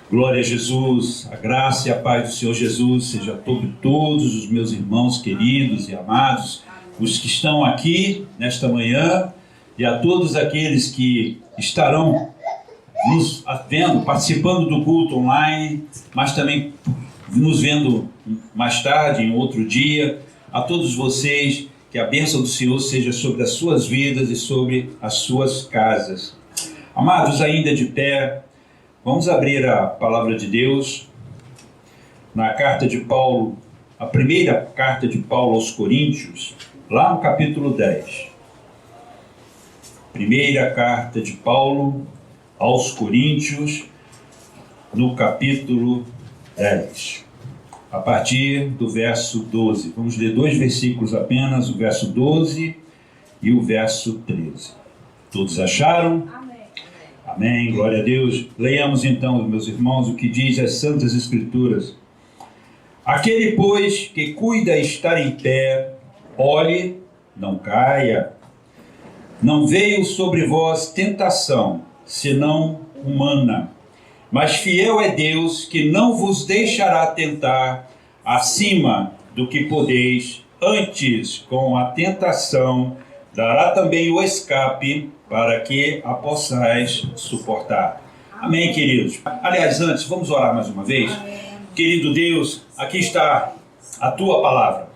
Glória a Jesus, a graça e a paz do Senhor Jesus seja sobre todos os meus irmãos queridos e amados, os que estão aqui nesta manhã e a todos aqueles que estarão nos vendo, participando do culto online, mas também nos vendo mais tarde, em outro dia. A todos vocês, que a bênção do Senhor seja sobre as suas vidas e sobre as suas casas. Amados, ainda de pé, vamos abrir a palavra de Deus na carta de Paulo, a primeira carta de Paulo aos Coríntios, lá no capítulo 10. Primeira carta de Paulo aos Coríntios, no capítulo 10, a partir do verso 12. Vamos ler dois versículos apenas, o verso 12 e o verso 13. Todos acharam? Amém, glória a Deus. Leiamos então, meus irmãos, o que diz as Santas Escrituras. Aquele, pois, que cuida estar em pé, olhe, não caia. Não veio sobre vós tentação, senão humana. Mas fiel é Deus, que não vos deixará tentar acima do que podeis, antes, com a tentação, dará também o escape, para que a possais suportar. Amém, queridos? Aliás, antes, vamos orar mais uma vez? Querido Deus, aqui está a Tua palavra.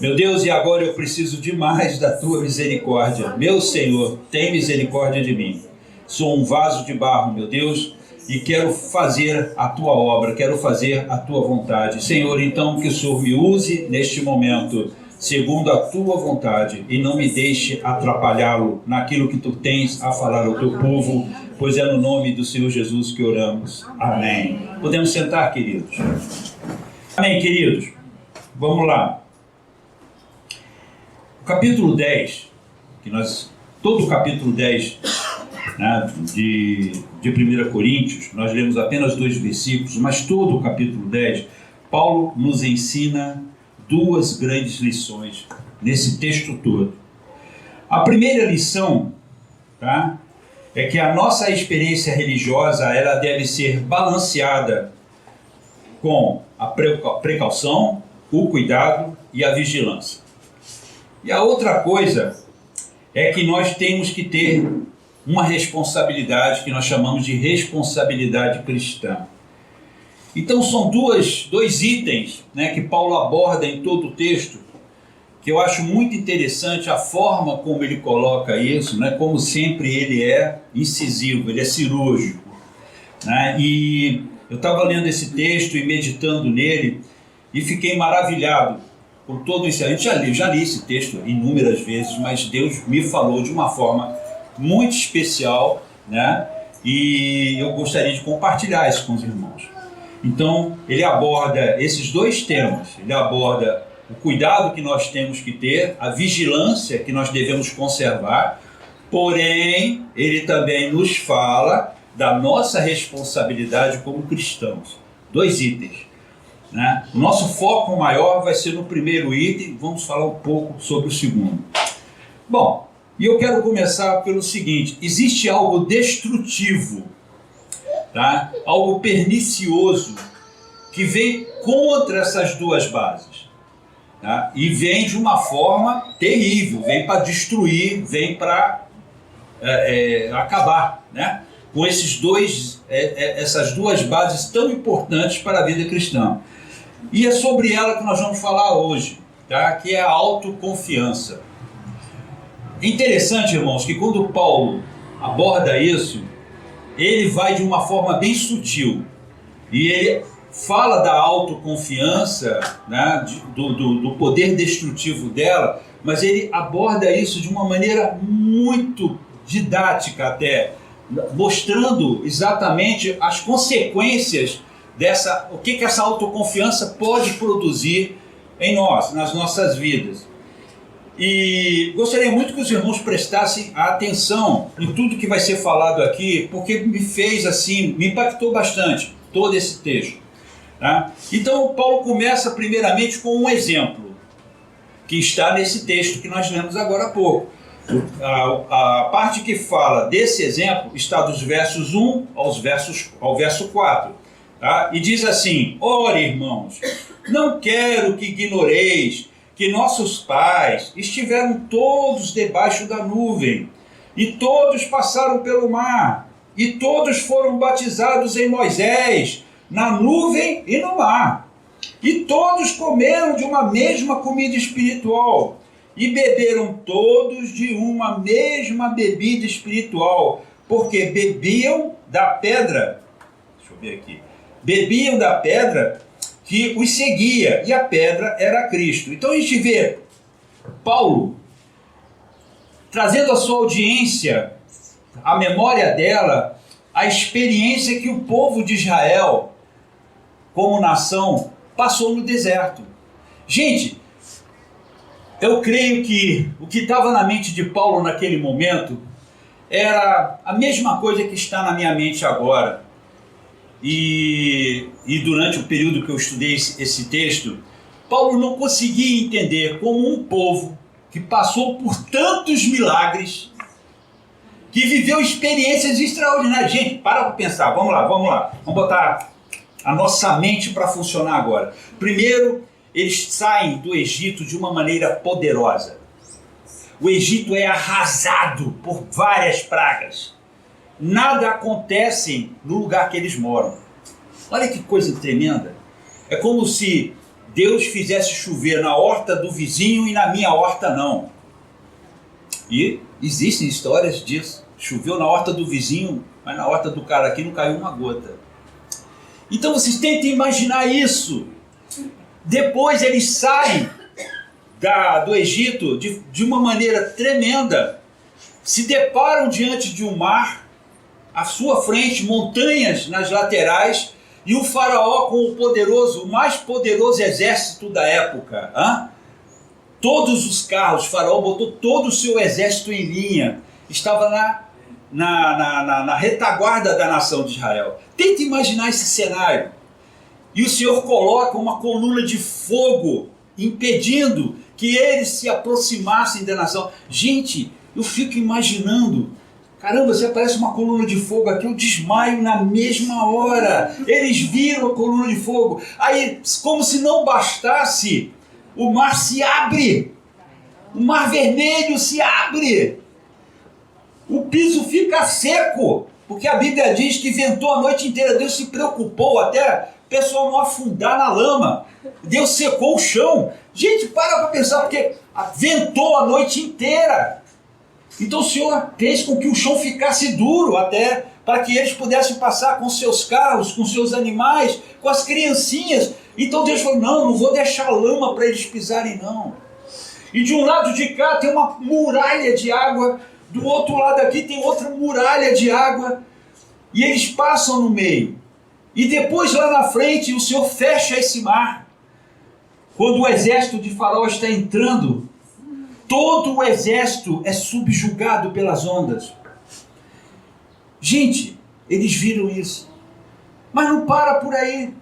Meu Deus, e agora eu preciso demais da Tua misericórdia. Meu Senhor, tem misericórdia de mim. Sou um vaso de barro, meu Deus, e quero fazer a Tua obra, quero fazer a Tua vontade. Senhor, então que o Senhor me use neste momento, segundo a Tua vontade, e não me deixe atrapalhá-lo naquilo que Tu tens a falar ao Teu povo, pois é no nome do Senhor Jesus que oramos. Amém. Podemos sentar, queridos? Amém, queridos? Vamos lá. O capítulo 10, todo o capítulo 10, né, de 1 Coríntios, nós lemos apenas 2 versículos, mas todo o capítulo 10, Paulo nos ensina duas grandes lições nesse texto todo. A primeira lição, tá, é que a nossa experiência religiosa ela deve ser balanceada com a precaução, o cuidado e a vigilância. E a outra coisa é que nós temos que ter uma responsabilidade que nós chamamos de responsabilidade cristã. Então são dois itens, né, que Paulo aborda em todo o texto, que eu acho muito interessante a forma como ele coloca isso, né, como sempre ele é incisivo, ele é cirúrgico. Né, e eu estava lendo esse texto e meditando nele e fiquei maravilhado por todo isso. A gente já li esse texto inúmeras vezes, mas Deus me falou de uma forma muito especial, né, e eu gostaria de compartilhar isso com os irmãos. Então, ele aborda esses dois temas. Ele aborda o cuidado que nós temos que ter, a vigilância que nós devemos conservar, porém, ele também nos fala da nossa responsabilidade como cristãos. 2 itens. Né? O nosso foco maior vai ser no primeiro item, vamos falar um pouco sobre o segundo. Bom, e eu quero começar pelo seguinte: existe algo destrutivo, tá? Algo pernicioso que vem contra essas duas bases, tá? E vem de uma forma terrível, vem para destruir, vem para acabar, né? Com essas duas bases tão importantes para a vida cristã. E é sobre ela que nós vamos falar hoje, tá? Que é a autoconfiança. Interessante, irmãos, que quando Paulo aborda isso, ele vai de uma forma bem sutil e ele fala da autoconfiança, né, do poder destrutivo dela, mas ele aborda isso de uma maneira muito didática até, mostrando exatamente as consequências o que essa autoconfiança pode produzir em nós, nas nossas vidas. E gostaria muito que os irmãos prestassem atenção em tudo que vai ser falado aqui, porque me impactou bastante todo esse texto. Tá? Então, Paulo começa primeiramente com um exemplo, que está nesse texto que nós lemos agora há pouco. A parte que fala desse exemplo está dos versos 1 ao verso 4. tá? E diz assim: ora, irmãos, não quero que ignoreis que nossos pais estiveram todos debaixo da nuvem, e todos passaram pelo mar, e todos foram batizados em Moisés, na nuvem e no mar. E todos comeram de uma mesma comida espiritual, e beberam todos de uma mesma bebida espiritual, porque bebiam da pedra, deixa eu ver aqui, bebiam da pedra que os seguia, e a pedra era Cristo. Então a gente vê Paulo trazendo à sua audiência, a memória dela, a experiência que o povo de Israel, como nação, passou no deserto. Gente, eu creio que o que estava na mente de Paulo naquele momento era a mesma coisa que está na minha mente agora. E durante o período que eu estudei esse texto, Paulo não conseguia entender como um povo que passou por tantos milagres, que viveu experiências extraordinárias. Gente, para pensar, vamos lá. Vamos botar a nossa mente para funcionar agora. Primeiro, eles saem do Egito de uma maneira poderosa. O Egito é arrasado por várias pragas. Nada acontece no lugar que eles moram. Olha que coisa tremenda. É como se Deus fizesse chover na horta do vizinho e na minha horta não. E existem histórias disso. Choveu na horta do vizinho, mas na horta do cara aqui não caiu uma gota. Então vocês tentem imaginar isso. Depois eles saem do Egito de uma maneira tremenda, se deparam diante de um mar, à sua frente montanhas nas laterais, e o faraó com o mais poderoso exército da época. Todos os carros, o faraó botou todo o seu exército em linha, estava na retaguarda da nação de Israel. Tente imaginar esse cenário. E o Senhor coloca uma coluna de fogo, impedindo que eles se aproximassem da nação. Gente, eu fico imaginando, caramba, se aparece uma coluna de fogo aqui, eu desmaio na mesma hora. Eles viram a coluna de fogo. Aí, como se não bastasse, o mar se abre. O mar vermelho se abre. O piso fica seco, porque a Bíblia diz que ventou a noite inteira. Deus se preocupou até o pessoal não afundar na lama. Deus secou o chão. Gente, para pensar, porque ventou a noite inteira. Então o Senhor fez com que o chão ficasse duro até para que eles pudessem passar com seus carros, com seus animais, com as criancinhas. Então Deus falou: não vou deixar lama para eles pisarem não. E de um lado de cá tem uma muralha de água, do outro lado aqui tem outra muralha de água, e eles passam no meio. E depois lá na frente o Senhor fecha esse mar. Quando o exército de Faraó está entrando, todo o exército é subjugado pelas ondas. Gente, eles viram isso. Mas não para por aí.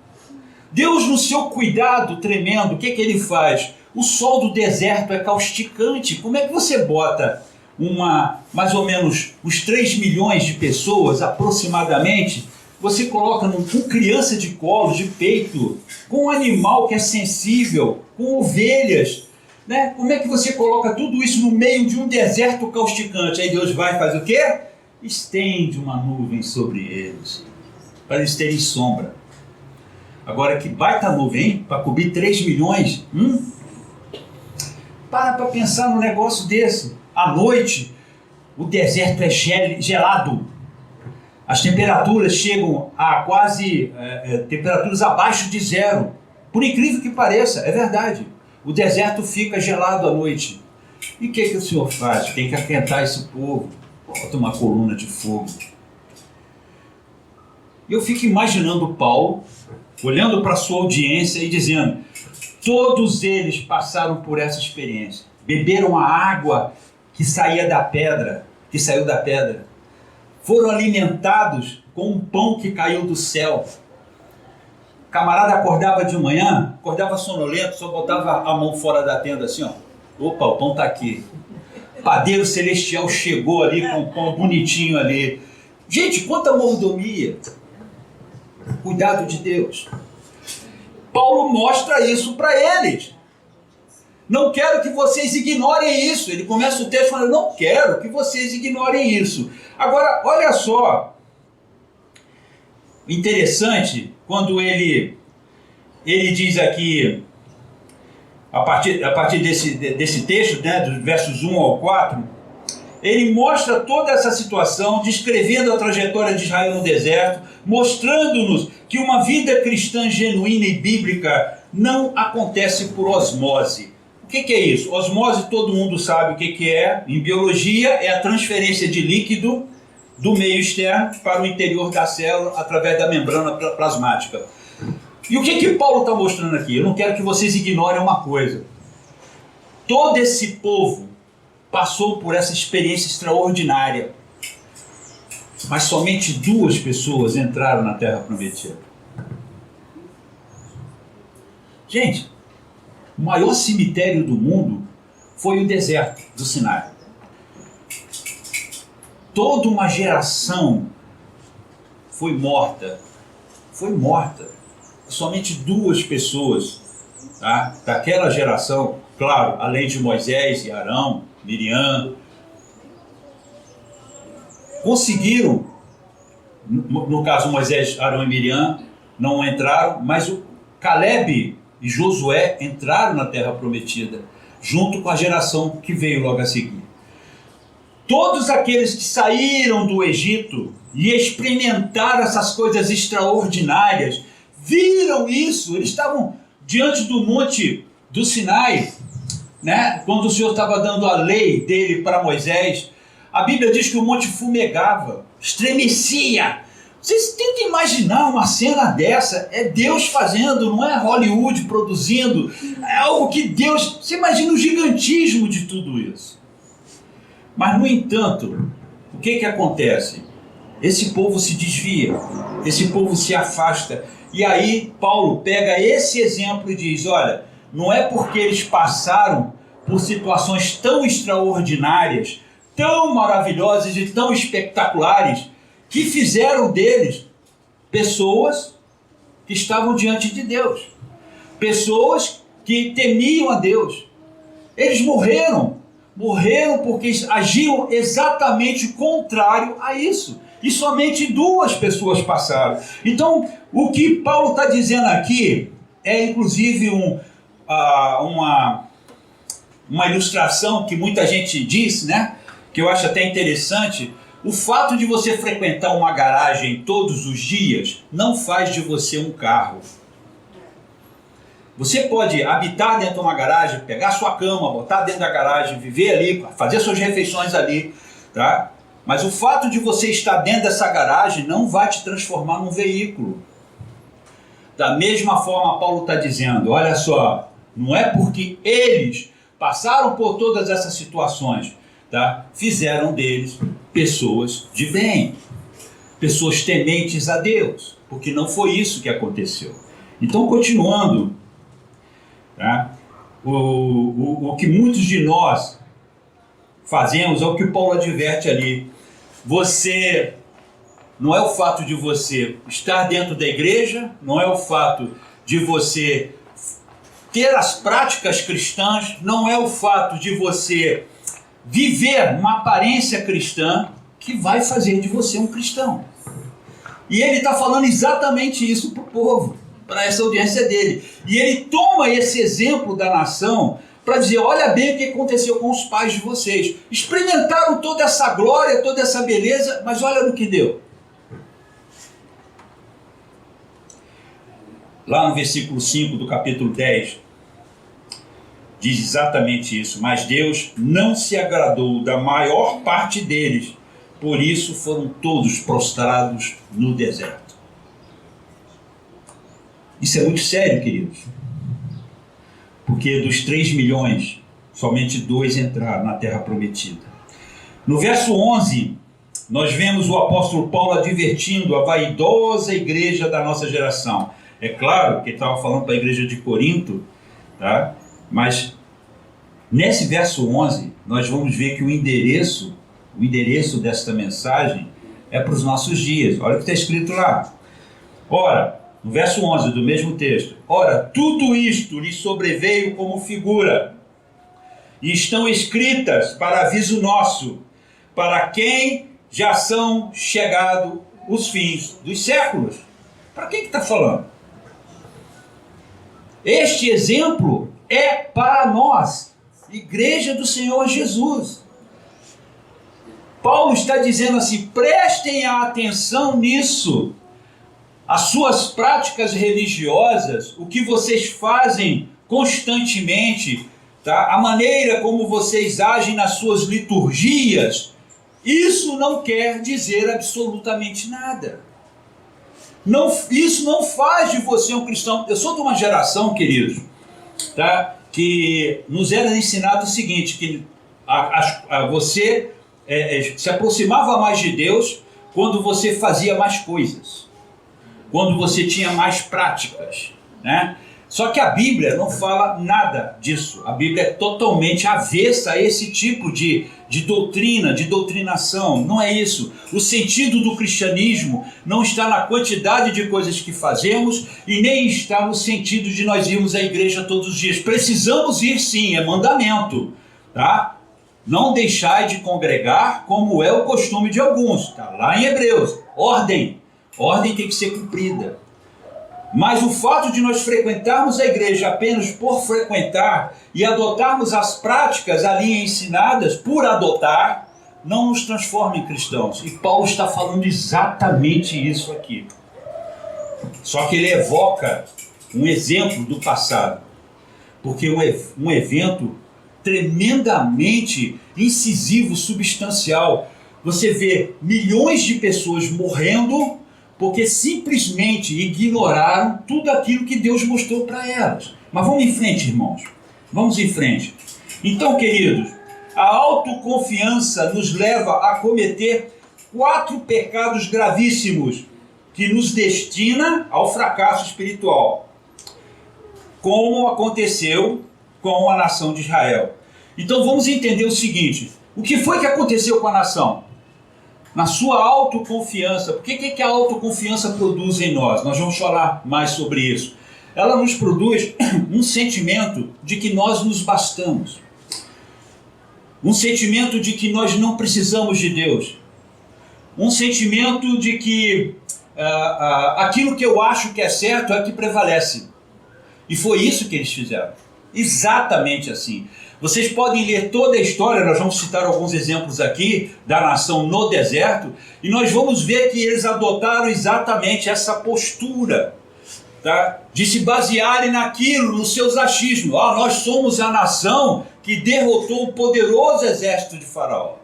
Deus, no seu cuidado tremendo, o que ele faz? O sol do deserto é causticante. Como é que você bota mais ou menos uns 3 milhões de pessoas aproximadamente, você coloca com criança de colo, de peito, com um animal que é sensível, com ovelhas, né? Como é que você coloca tudo isso no meio de um deserto causticante? Aí Deus vai fazer o quê? Estende uma nuvem sobre eles, para eles terem sombra. Agora, que baita nuvem, hein? Para cobrir 3 milhões? Para pensar num negócio desse. À noite, o deserto é gelado. As temperaturas chegam a quase temperaturas abaixo de zero. Por incrível que pareça, é verdade. O deserto fica gelado à noite. E o que o Senhor faz? Tem que aquentar esse povo. Bota uma coluna de fogo. Eu fico imaginando Paulo, olhando para a sua audiência e dizendo: todos eles passaram por essa experiência. Beberam a água que saiu da pedra. Foram alimentados com um pão que caiu do céu. O camarada acordava de manhã, acordava sonolento, só botava a mão fora da tenda assim, ó. Opa, o pão está aqui. O padeiro celestial chegou ali com o pão bonitinho ali. Gente, quanta mordomia! Cuidado de Deus. Paulo mostra isso para eles. Não quero que vocês ignorem isso. Ele começa o texto falando, não quero que vocês ignorem isso. Agora, olha só. Interessante, quando ele diz aqui, a partir desse texto, né, dos versos 1 ao 4, ele mostra toda essa situação, descrevendo a trajetória de Israel no deserto, mostrando-nos que uma vida cristã genuína e bíblica não acontece por osmose. O que é isso? Osmose, todo mundo sabe o que é. Em biologia, é a transferência de líquido do meio externo para o interior da célula através da membrana plasmática. E o que Paulo está mostrando aqui? Eu não quero que vocês ignorem uma coisa. Todo esse povo passou por essa experiência extraordinária, mas somente 2 pessoas entraram na Terra Prometida. Gente, o maior cemitério do mundo foi o deserto do Sinai. Toda uma geração foi morta. Somente 2 pessoas, tá, daquela geração, claro, além de Moisés e Arão, Miriam, conseguiram, no caso Moisés, Arão e Miriam, não entraram, mas o Caleb e Josué entraram na Terra Prometida, junto com a geração que veio logo a seguir. Todos aqueles que saíram do Egito e experimentaram essas coisas extraordinárias, viram isso, eles estavam diante do monte do Sinai, né? Quando o Senhor estava dando a lei dele para Moisés, a Bíblia diz que o monte fumegava, estremecia. Vocês tentam imaginar uma cena dessa? É Deus fazendo, não é Hollywood produzindo, é algo que Deus... Você imagina o gigantismo de tudo isso. Mas, no entanto, o que acontece? Esse povo se desvia, esse povo se afasta. E aí Paulo pega esse exemplo e diz, olha, não é porque eles passaram por situações tão extraordinárias, tão maravilhosas e tão espetaculares, que fizeram deles pessoas que estavam diante de Deus, pessoas que temiam a Deus. Eles morreram porque agiam exatamente contrário a isso. E somente 2 pessoas passaram. Então, o que Paulo está dizendo aqui é, inclusive, uma ilustração que muita gente diz, né? Que eu acho até interessante. O fato de você frequentar uma garagem todos os dias não faz de você um carro. Você pode habitar dentro de uma garagem, pegar sua cama, botar dentro da garagem, viver ali, fazer suas refeições ali, tá? Mas o fato de você estar dentro dessa garagem não vai te transformar num veículo. Da mesma forma, Paulo está dizendo, olha só, não é porque eles passaram por todas essas situações, tá? Fizeram deles pessoas de bem, pessoas tementes a Deus, porque não foi isso que aconteceu. Então, continuando, tá? O que muitos de nós fazemos é o que Paulo adverte ali. Você, não é o fato de você estar dentro da igreja, não é o fato de você ter as práticas cristãs, não é o fato de você viver uma aparência cristã que vai fazer de você um cristão. E ele está falando exatamente isso para o povo, para essa audiência dele. E ele toma esse exemplo da nação para dizer, olha bem o que aconteceu com os pais de vocês. Experimentaram toda essa glória, toda essa beleza, mas olha no que deu. Lá no versículo 5 do capítulo 10, diz exatamente isso. Mas Deus não se agradou da maior parte deles, por isso foram todos prostrados no deserto. Isso é muito sério, queridos. Porque dos 3 milhões, somente 2 entraram na Terra Prometida. No verso 11, nós vemos o apóstolo Paulo advertindo a vaidosa igreja da nossa geração. É claro que ele estava falando para a igreja de Corinto, tá? Mas nesse verso 11, nós vamos ver que o endereço desta mensagem é para os nossos dias. Olha o que está escrito lá. Ora, no verso 11 do mesmo texto, ora, tudo isto lhe sobreveio como figura, e estão escritas para aviso nosso, para quem já são chegados os fins dos séculos. Para quem que está falando? Este exemplo é para nós, Igreja do Senhor Jesus. Paulo está dizendo assim, prestem atenção nisso. As suas práticas religiosas, o que vocês fazem constantemente, tá? A maneira como vocês agem nas suas liturgias, isso não quer dizer absolutamente nada. Não, isso não faz de você um cristão. Eu sou de uma geração, queridos, tá? Que nos era ensinado o seguinte, que você se aproximava mais de Deus quando você fazia mais coisas, quando você tinha mais práticas, né? Só que a Bíblia não fala nada disso. A Bíblia é totalmente avessa a esse tipo de doutrina, de doutrinação. Não é isso. O sentido do cristianismo não está na quantidade de coisas que fazemos e nem está no sentido de nós irmos à igreja todos os dias. Precisamos ir sim, é mandamento, tá? Não deixai de congregar como é o costume de alguns. Está lá em Hebreus. Ordem. Ordem tem que ser cumprida. Mas o fato de nós frequentarmos a igreja apenas por frequentar e adotarmos as práticas ali ensinadas por adotar, não nos transforma em cristãos. E Paulo está falando exatamente isso aqui. Só que ele evoca um exemplo do passado. Porque um evento tremendamente incisivo, substancial. Você vê milhões de pessoas morrendo porque simplesmente ignoraram tudo aquilo que Deus mostrou para elas. Mas vamos em frente, irmãos. Vamos em frente. Então, queridos, a autoconfiança nos leva a cometer 4 pecados gravíssimos que nos destina ao fracasso espiritual, como aconteceu com a nação de Israel. Então vamos entender o seguinte: o que foi que aconteceu com a nação? Na sua autoconfiança. O que a autoconfiança produz em nós? Nós vamos falar mais sobre isso. Ela nos produz um sentimento de que nós nos bastamos. Um sentimento de que nós não precisamos de Deus. Um sentimento de que aquilo que eu acho que é certo é o que prevalece. E foi isso que eles fizeram. Exatamente assim. Vocês podem ler toda a história, nós vamos citar alguns exemplos aqui da nação no deserto, e nós vamos ver que eles adotaram exatamente essa postura, tá? De se basearem naquilo, nos seus achismos. Nós somos a nação que derrotou o poderoso exército de Faraó.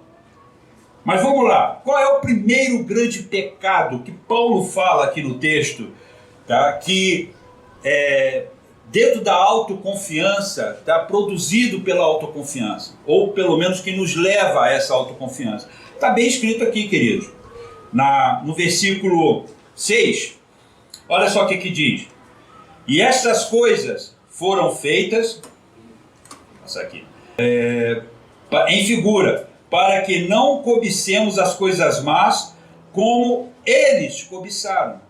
Mas vamos lá, qual é o primeiro grande pecado que Paulo fala aqui no texto, tá? Que dentro da autoconfiança, está produzido pela autoconfiança, ou pelo menos que nos leva a essa autoconfiança. Está bem escrito aqui, queridos, no versículo 6, olha só o que diz. E estas coisas foram feitas, vou passar aqui, em figura, para que não cobicemos as coisas más, como eles cobiçaram.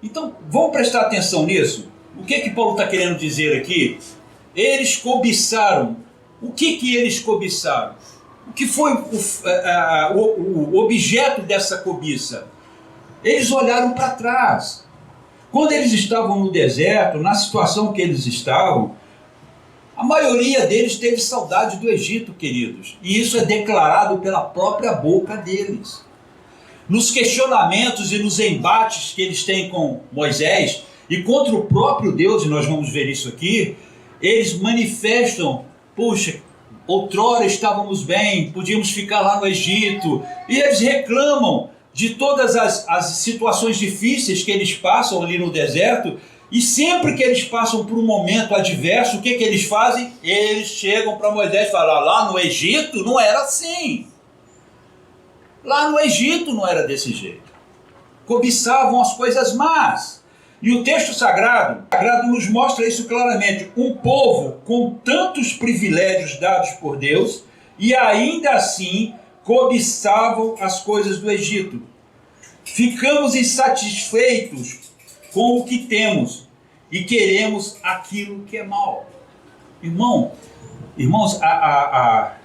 Então, vamos prestar atenção nisso. O que Paulo está querendo dizer aqui? Eles cobiçaram. O que eles cobiçaram? O que foi o objeto dessa cobiça? Eles olharam para trás. Quando eles estavam no deserto, na situação que eles estavam, a maioria deles teve saudade do Egito, queridos. E isso é declarado pela própria boca deles. Nos questionamentos e nos embates que eles têm com Moisés e contra o próprio Deus, e nós vamos ver isso aqui, eles manifestam, puxa, outrora estávamos bem, podíamos ficar lá no Egito, e eles reclamam de todas as situações difíceis que eles passam ali no deserto, e sempre que eles passam por um momento adverso, o que eles fazem? Eles chegam para Moisés e falam, lá no Egito não era assim, lá no Egito não era desse jeito, cobiçavam as coisas más. E o texto sagrado nos mostra isso claramente. Um povo com tantos privilégios dados por Deus e ainda assim cobiçavam as coisas do Egito. ficamos insatisfeitos com o que temos e queremos aquilo que é mal. Irmãos,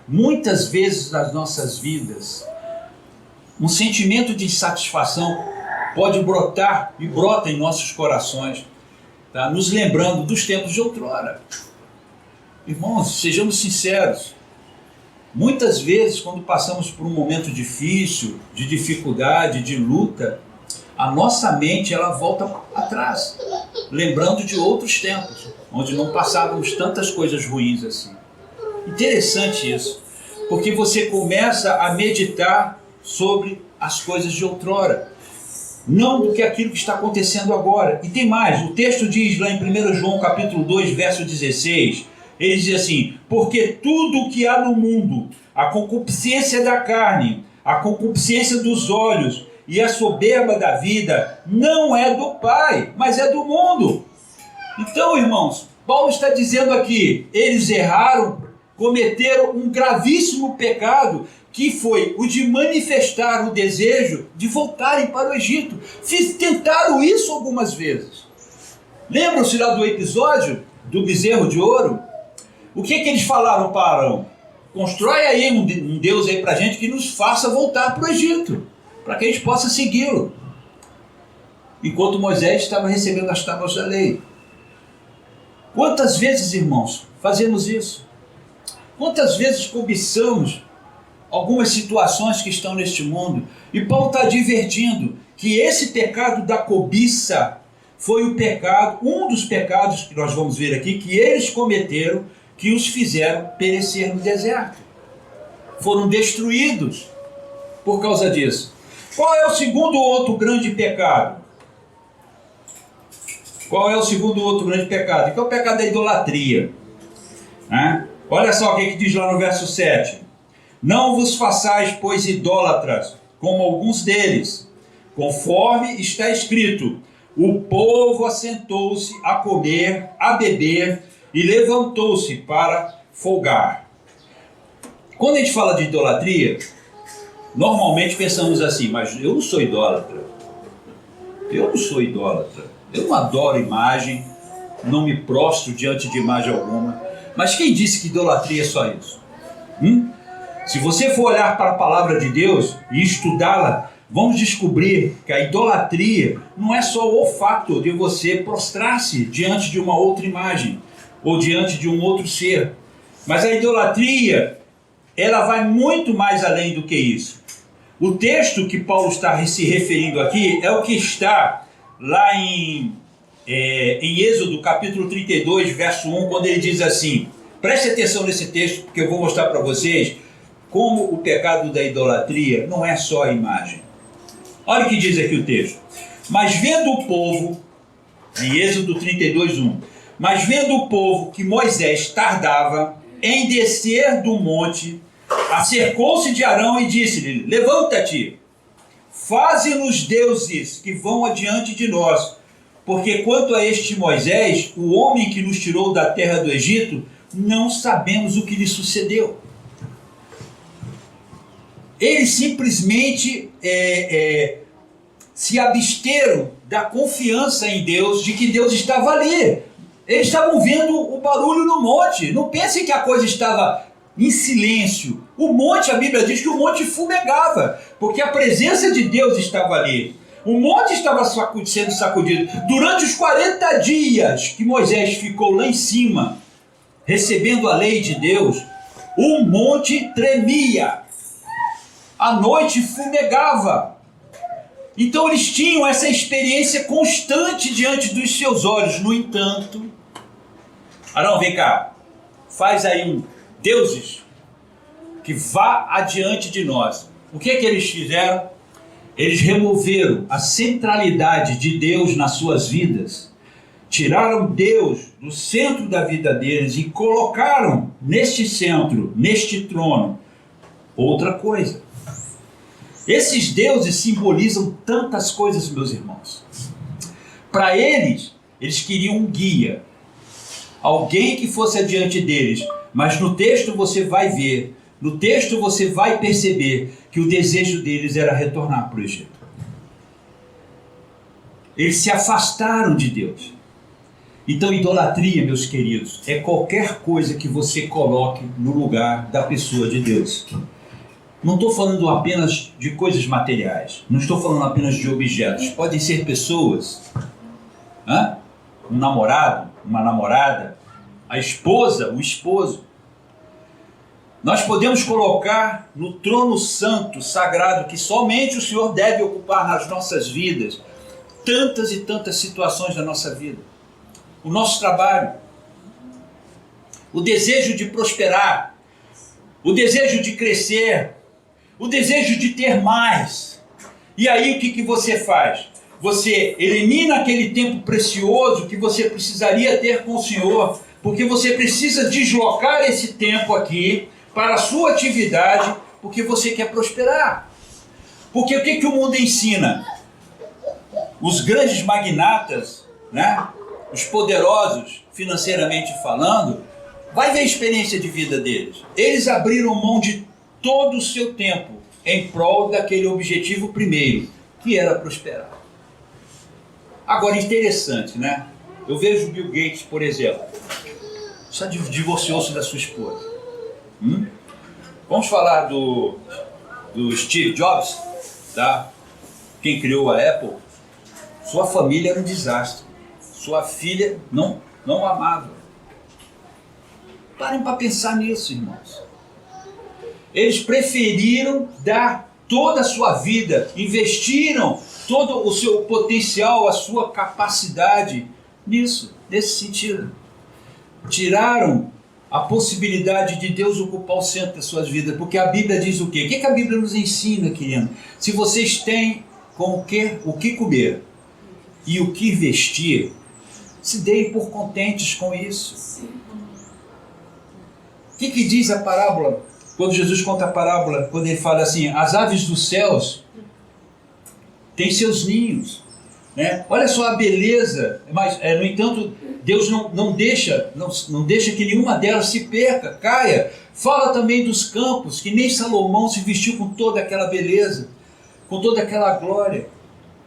muitas vezes nas nossas vidas, um sentimento de insatisfação pode brotar e brota em nossos corações, tá? Nos lembrando dos tempos de outrora. Irmãos, sejamos sinceros, muitas vezes quando passamos por um momento difícil, de dificuldade, de luta, a nossa mente ela volta atrás, lembrando de outros tempos, onde não passávamos tantas coisas ruins assim. Interessante isso, porque você começa a meditar sobre as coisas de outrora, não do que aquilo que está acontecendo agora. E tem mais, o texto diz lá em 1 João capítulo 2, verso 16, ele diz assim: porque tudo o que há no mundo, a concupiscência da carne, a concupiscência dos olhos e a soberba da vida, não é do Pai, mas é do mundo. Então, irmãos, Paulo está dizendo aqui, eles erraram, cometeram um gravíssimo pecado, que foi o de manifestar o desejo de voltarem para o Egito. Tentaram isso algumas vezes. Lembram-se lá do episódio do bezerro de ouro? O que eles falaram para Arão? Constrói aí um Deus aí para a gente que nos faça voltar para o Egito, para que a gente possa segui-lo. Enquanto Moisés estava recebendo as tábuas da lei. Quantas vezes, irmãos, fazemos isso? Quantas vezes cobiçamos algumas situações que estão neste mundo? E Paulo está advertindo que esse pecado da cobiça foi o pecado, um dos pecados que nós vamos ver aqui, que eles cometeram, que os fizeram perecer no deserto. Foram destruídos por causa disso. Qual é o segundo outro grande pecado? Qual é o segundo outro grande pecado? Que é o pecado da idolatria. Olha só o que diz lá no verso 7. Não vos façais, pois, idólatras, como alguns deles, conforme está escrito: o povo assentou-se a comer, a beber, e levantou-se para folgar. Quando a gente fala de idolatria, normalmente pensamos assim: mas eu não sou idólatra. Eu não sou idólatra. Eu não adoro imagem, não me prostro diante de imagem alguma. Mas quem disse que idolatria é só isso? Se você for olhar para a palavra de Deus e estudá-la, vamos descobrir que a idolatria não é só o fato de você prostrar-se diante de uma outra imagem ou diante de um outro ser. Mas a idolatria, ela vai muito mais além do que isso. O texto que Paulo está se referindo aqui é o que está lá em Êxodo capítulo 32, verso 1, quando ele diz assim, preste atenção nesse texto, porque eu vou mostrar para vocês como o pecado da idolatria não é só a imagem. Olha o que diz aqui o texto. Mas vendo o povo, em Êxodo 32, 1, mas vendo o povo que Moisés tardava em descer do monte, acercou-se de Arão e disse-lhe: levanta-te, faze-nos deuses que vão adiante de nós, porque quanto a este Moisés, o homem que nos tirou da terra do Egito, não sabemos o que lhe sucedeu. Eles simplesmente se absteram da confiança em Deus, de que Deus estava ali. Eles estavam vendo o barulho no monte. Não pensem que a coisa estava em silêncio. O monte, a Bíblia diz que o monte fumegava, porque a presença de Deus estava ali. O monte estava sendo sacudido. Durante os 40 dias que Moisés ficou lá em cima, recebendo a lei de Deus, o monte tremia. A noite fumegava. Então eles tinham essa experiência constante diante dos seus olhos. No entanto, Arão, vem cá, faz aí deuses que vá adiante de nós. O que eles fizeram? Eles removeram a centralidade de Deus nas suas vidas, tiraram Deus do centro da vida deles e colocaram neste centro, neste trono, outra coisa. Esses deuses simbolizam tantas coisas, meus irmãos. Para eles queriam um guia, alguém que fosse adiante deles. Mas no texto você vai ver, no texto você vai perceber que o desejo deles era retornar para o Egito. Eles se afastaram de Deus. Então, idolatria, meus queridos, é qualquer coisa que você coloque no lugar da pessoa de Deus. Não estou falando apenas de coisas materiais, não estou falando apenas de objetos, podem ser pessoas, um namorado, uma namorada, a esposa, o esposo. Nós podemos colocar no trono santo, sagrado, que somente o Senhor deve ocupar nas nossas vidas, tantas e tantas situações da nossa vida. O nosso trabalho, o desejo de prosperar, o desejo de crescer, o desejo de ter mais. E aí o que você faz? Você elimina aquele tempo precioso que você precisaria ter com o Senhor, porque você precisa deslocar esse tempo aqui para a sua atividade, porque você quer prosperar. Porque o que o mundo ensina? Os grandes magnatas, né? Os poderosos, financeiramente falando, vai ver a experiência de vida deles. Eles abriram mão de todo o seu tempo em prol daquele objetivo primeiro, que era prosperar. Agora, interessante, né? Eu vejo o Bill Gates, por exemplo, só divorciou-se da sua esposa. Vamos falar do Steve Jobs, tá? Quem criou a Apple. Sua família era um desastre. Sua filha não amava. Parem para pensar nisso, irmãos. Eles preferiram dar toda a sua vida, investiram todo o seu potencial, a sua capacidade nisso, nesse sentido. Tiraram a possibilidade de Deus ocupar o centro das suas vidas, porque a Bíblia diz o quê? O que a Bíblia nos ensina, querido? Se vocês têm o que comer e o que vestir, se deem por contentes com isso. O que diz a parábola? Quando Jesus conta a parábola, quando ele fala assim, as aves dos céus têm seus ninhos, né? Olha só a beleza, mas no entanto, Deus não deixa que nenhuma delas se perca, caia. Fala também dos campos, que nem Salomão se vestiu com toda aquela beleza, com toda aquela glória,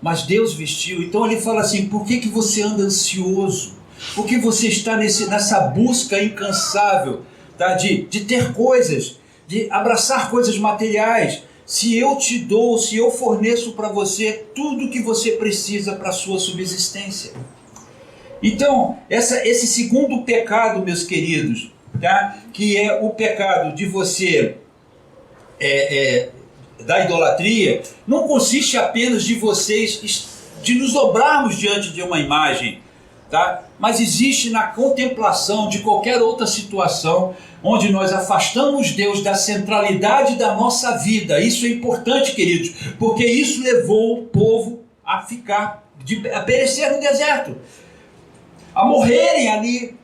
mas Deus vestiu. Então ele fala assim, por que você anda ansioso? Por que você está nessa busca incansável, tá? de ter coisas, de abraçar coisas materiais? Se eu te dou, se eu forneço para você tudo que você precisa para a sua subsistência. Então, esse segundo pecado, meus queridos, tá? Que é o pecado de você, da idolatria, não consiste apenas de de nos dobrarmos diante de uma imagem, tá? Mas existe na contemplação de qualquer outra situação onde nós afastamos Deus da centralidade da nossa vida. Isso é importante, queridos, porque isso levou o povo a perecer no deserto, a morrerem ali,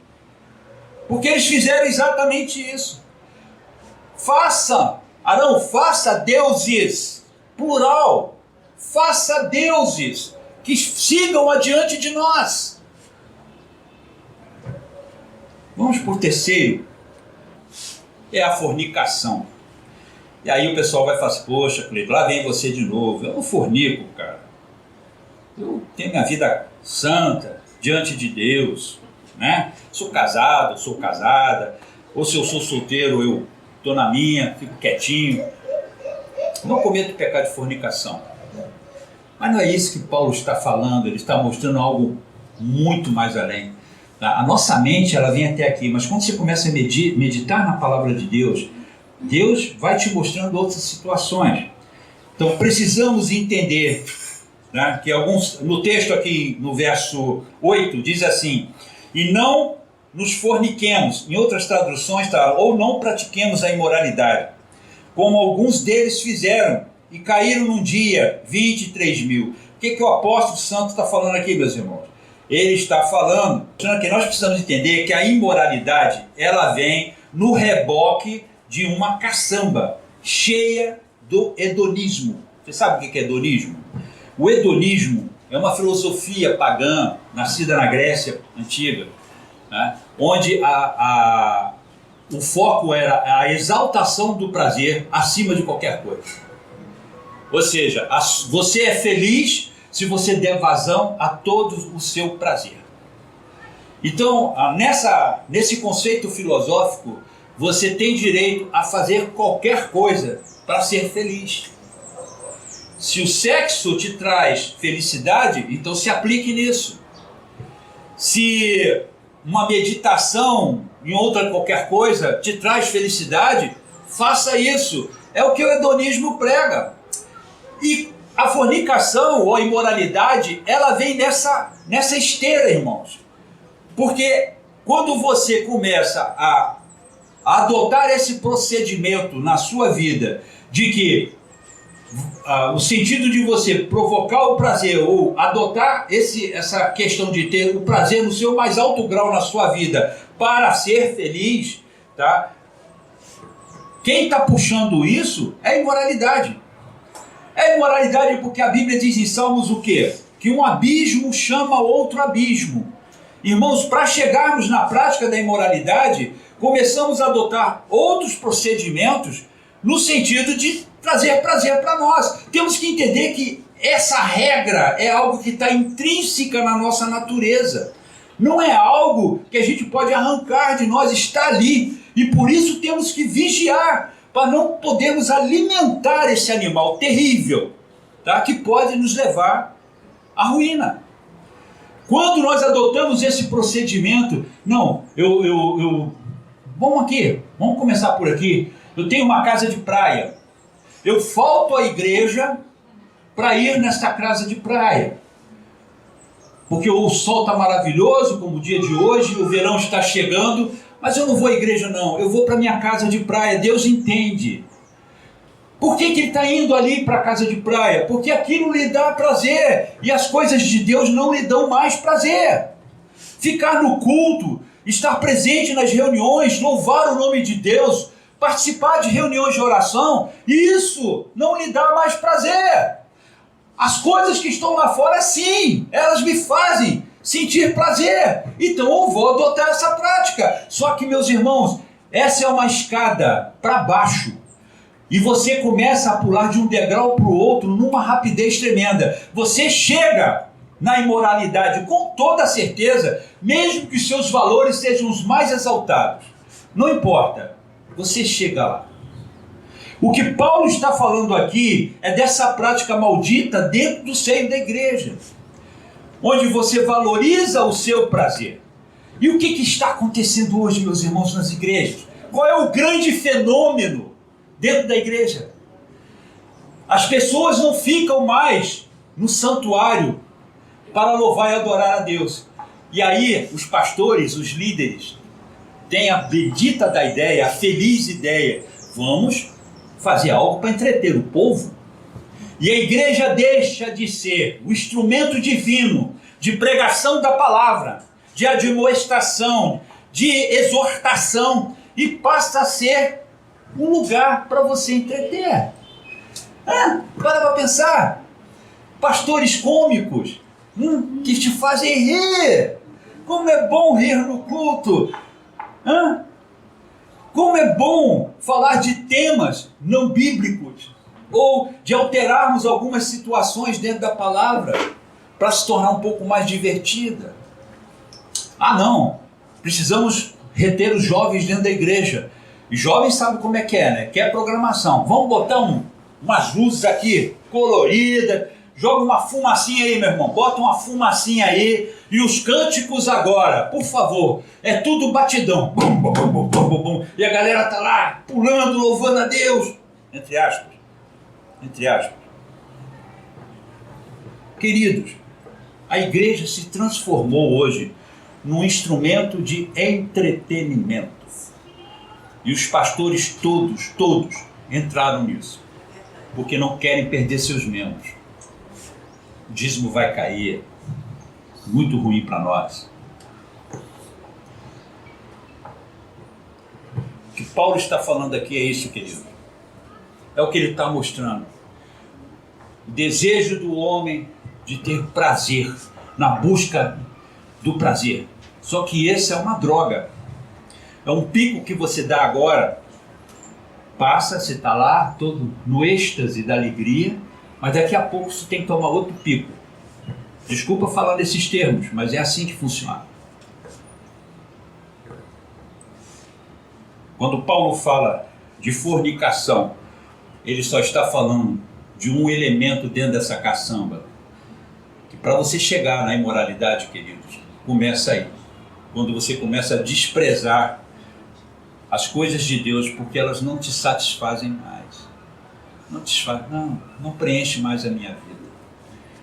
porque eles fizeram exatamente isso. Arão, faça deuses, plural, faça deuses que sigam adiante de nós. Vamos por terceiro, é a fornicação. E aí o pessoal vai falar assim, poxa, Cleiton, lá vem você de novo. Eu não fornico, cara. Eu tenho minha vida santa diante de Deus, né? Sou casado, sou casada, ou se eu sou solteiro, eu estou na minha, fico quietinho. Não cometo pecado de fornicação. Mas não é isso que Paulo está falando, ele está mostrando algo muito mais além. A nossa mente, ela vem até aqui, mas quando você começa a meditar na palavra de Deus, Deus vai te mostrando outras situações. Então precisamos entender, né, que no texto aqui, no verso 8, diz assim, e não nos forniquemos, em outras traduções está, ou não pratiquemos a imoralidade, como alguns deles fizeram, e caíram num dia 23 mil. O que o apóstolo santo está falando aqui, meus irmãos? Ele está falando que nós precisamos entender que a imoralidade, ela vem no reboque de uma caçamba cheia do hedonismo. Você sabe o que é hedonismo? O hedonismo é uma filosofia pagã, nascida na Grécia Antiga, né? Onde o foco era a exaltação do prazer acima de qualquer coisa. Ou seja, você é feliz se você der vazão a todo o seu prazer. Então, nesse conceito filosófico, você tem direito a fazer qualquer coisa para ser feliz. Se o sexo te traz felicidade, então se aplique nisso. Se uma meditação em outra qualquer coisa te traz felicidade, faça isso. É o que o hedonismo prega. E a fornicação ou a imoralidade, ela vem nessa esteira, irmãos. Porque quando você começa a adotar esse procedimento na sua vida, de que o sentido de você provocar o prazer ou adotar essa questão de ter o prazer no seu mais alto grau na sua vida para ser feliz, tá? Quem está puxando isso é a imoralidade. É imoralidade porque a Bíblia diz em Salmos o quê? Que um abismo chama outro abismo. Irmãos, para chegarmos na prática da imoralidade, começamos a adotar outros procedimentos no sentido de trazer prazer para nós. Temos que entender que essa regra é algo que está intrínseca na nossa natureza. Não é algo que a gente pode arrancar de nós, está ali. E por isso temos que vigiar, para não podermos alimentar esse animal terrível, tá? Que pode nos levar à ruína. Quando nós adotamos esse procedimento, não, vamos começar por aqui. Eu tenho uma casa de praia. Eu falto à igreja para ir nesta casa de praia. Porque o sol está maravilhoso, como o dia de hoje, o verão está chegando, mas eu não vou à igreja não, eu vou para minha casa de praia. Deus entende. Por que ele está indo ali para a casa de praia? Porque aquilo lhe dá prazer, e as coisas de Deus não lhe dão mais prazer. Ficar no culto, estar presente nas reuniões, louvar o nome de Deus, participar de reuniões de oração, isso não lhe dá mais prazer. As coisas que estão lá fora, sim, elas me fazem sentir prazer. Então eu vou adotar essa prática. Só que, meus irmãos, essa é uma escada para baixo. E você começa a pular de um degrau para o outro numa rapidez tremenda. Você chega na imoralidade com toda certeza, mesmo que seus valores sejam os mais exaltados. Não importa, você chega lá. O que Paulo está falando aqui é dessa prática maldita dentro do seio da igreja, onde você valoriza o seu prazer. E o que está acontecendo hoje, meus irmãos, nas igrejas? Qual é o grande fenômeno dentro da igreja? As pessoas não ficam mais no santuário para louvar e adorar a Deus. E aí os pastores, os líderes, têm a bendita da ideia, a feliz ideia: vamos fazer algo para entreter o povo. E a igreja deixa de ser o instrumento divino de pregação da palavra, de admoestação, de exortação, e passa a ser um lugar para você entreter. Para pensar. Pastores cômicos que te fazem rir. Como é bom rir no culto. Como é bom falar de temas não bíblicos, ou de alterarmos algumas situações dentro da palavra para se tornar um pouco mais divertida. Não, precisamos reter os jovens dentro da igreja. E jovens sabem como é que é, né? Quer programação. Vamos botar umas luzes aqui coloridas, joga uma fumacinha aí, meu irmão, bota uma fumacinha aí. E os cânticos agora, por favor, é tudo batidão. Bum, bum, bum, bum, bum, bum. E a galera tá lá pulando, louvando a Deus. Entre aspas. Entre aspas. Queridos, a igreja se transformou hoje num instrumento de entretenimento. E os pastores todos entraram nisso. Porque não querem perder seus membros. O dízimo vai cair. Muito ruim para nós. O que Paulo está falando aqui é isso, querido. É o que ele está mostrando. O desejo do homem de ter prazer, na busca do prazer. Só que esse é uma droga. É um pico que você dá agora, passa, você está lá todo no êxtase da alegria, mas daqui a pouco você tem que tomar outro pico. Desculpa falar nesses termos, mas é assim que funciona. Quando Paulo fala de fornicação, ele só está falando de um elemento dentro dessa caçamba. Que para você chegar na imoralidade, queridos, começa aí. Quando você começa a desprezar as coisas de Deus porque elas não te satisfazem mais. Não preenche mais a minha vida.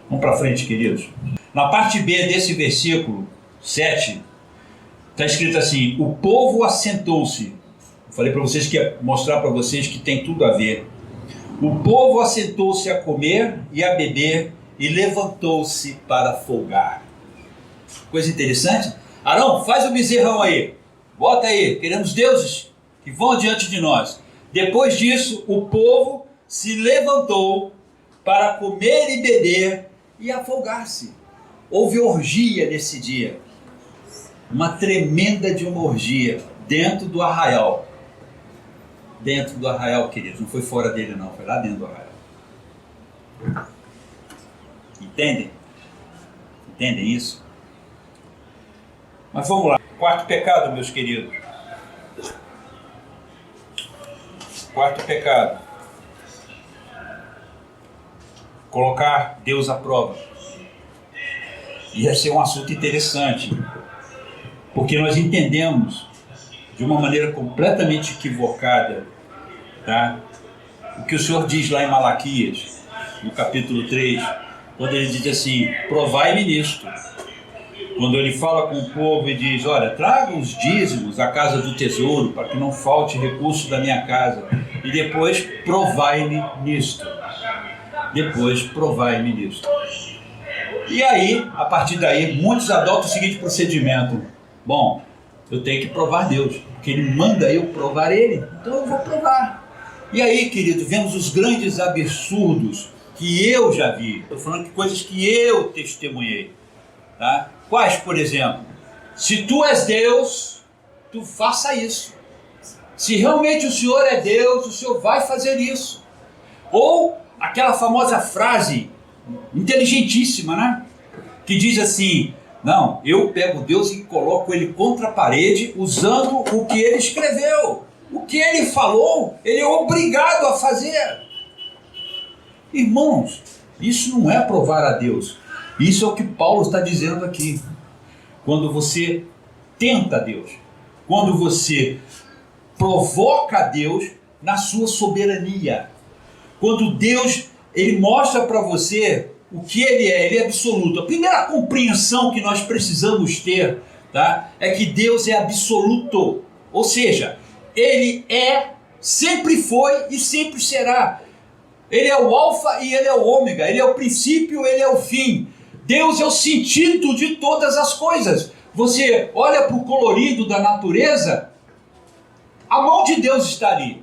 Vamos para frente, queridos. Na parte B desse versículo 7, está escrito assim: o povo assentou-se. Eu falei para vocês que ia mostrar para vocês que tem tudo a ver. O povo assentou-se a comer e a beber e levantou-se para folgar. Coisa interessante. Arão, faz o bezerrão aí. Bota aí, queremos deuses que vão adiante de nós. Depois disso, o povo se levantou para comer e beber e afolgar-se. Houve orgia nesse dia. Uma tremenda de uma orgia dentro do arraial. Dentro do arraial, queridos. Não foi fora dele não, foi lá dentro do arraial. Entendem? Entendem isso? Mas vamos lá. Quarto pecado, meus queridos. Quarto pecado. Colocar Deus à prova. Ia ser um assunto interessante, porque nós entendemos de uma maneira completamente equivocada, tá? O que o Senhor diz lá em Malaquias, no capítulo 3, quando ele diz assim: provai-me nisto. Quando ele fala com o povo e diz: olha, traga os dízimos à casa do tesouro, para que não falte recurso da minha casa, e depois provai-me nisto. Depois provai-me nisto. E aí, a partir daí, muitos adotam o seguinte procedimento: bom, eu tenho que provar Deus, porque Ele manda eu provar Ele, então eu vou provar. E aí, querido, vemos os grandes absurdos que eu já vi. Estou falando de coisas que eu testemunhei, tá? Quais, por exemplo? Se tu és Deus, tu faça isso. Se realmente o Senhor é Deus, o Senhor vai fazer isso. Ou aquela famosa frase inteligentíssima, né? Que diz assim: não, eu pego Deus e coloco Ele contra a parede usando o que Ele escreveu. O que Ele falou, Ele é obrigado a fazer. Irmãos, isso não é provar a Deus. Isso é o que Paulo está dizendo aqui. Quando você tenta Deus, quando você provoca Deus na sua soberania, quando Deus, Ele mostra para você o que Ele é absoluto. A primeira compreensão que nós precisamos ter, tá, é que Deus é absoluto, ou seja, Ele é, sempre foi e sempre será. Ele é o alfa e Ele é o ômega, Ele é o princípio, Ele é o fim. Deus é o sentido de todas as coisas. Você olha para o colorido da natureza, a mão de Deus está ali.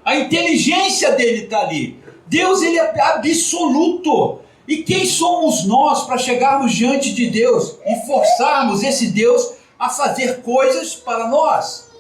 A inteligência dele está ali. Deus, Ele é absoluto. E quem somos nós para chegarmos diante de Deus e forçarmos esse Deus a fazer coisas para nós?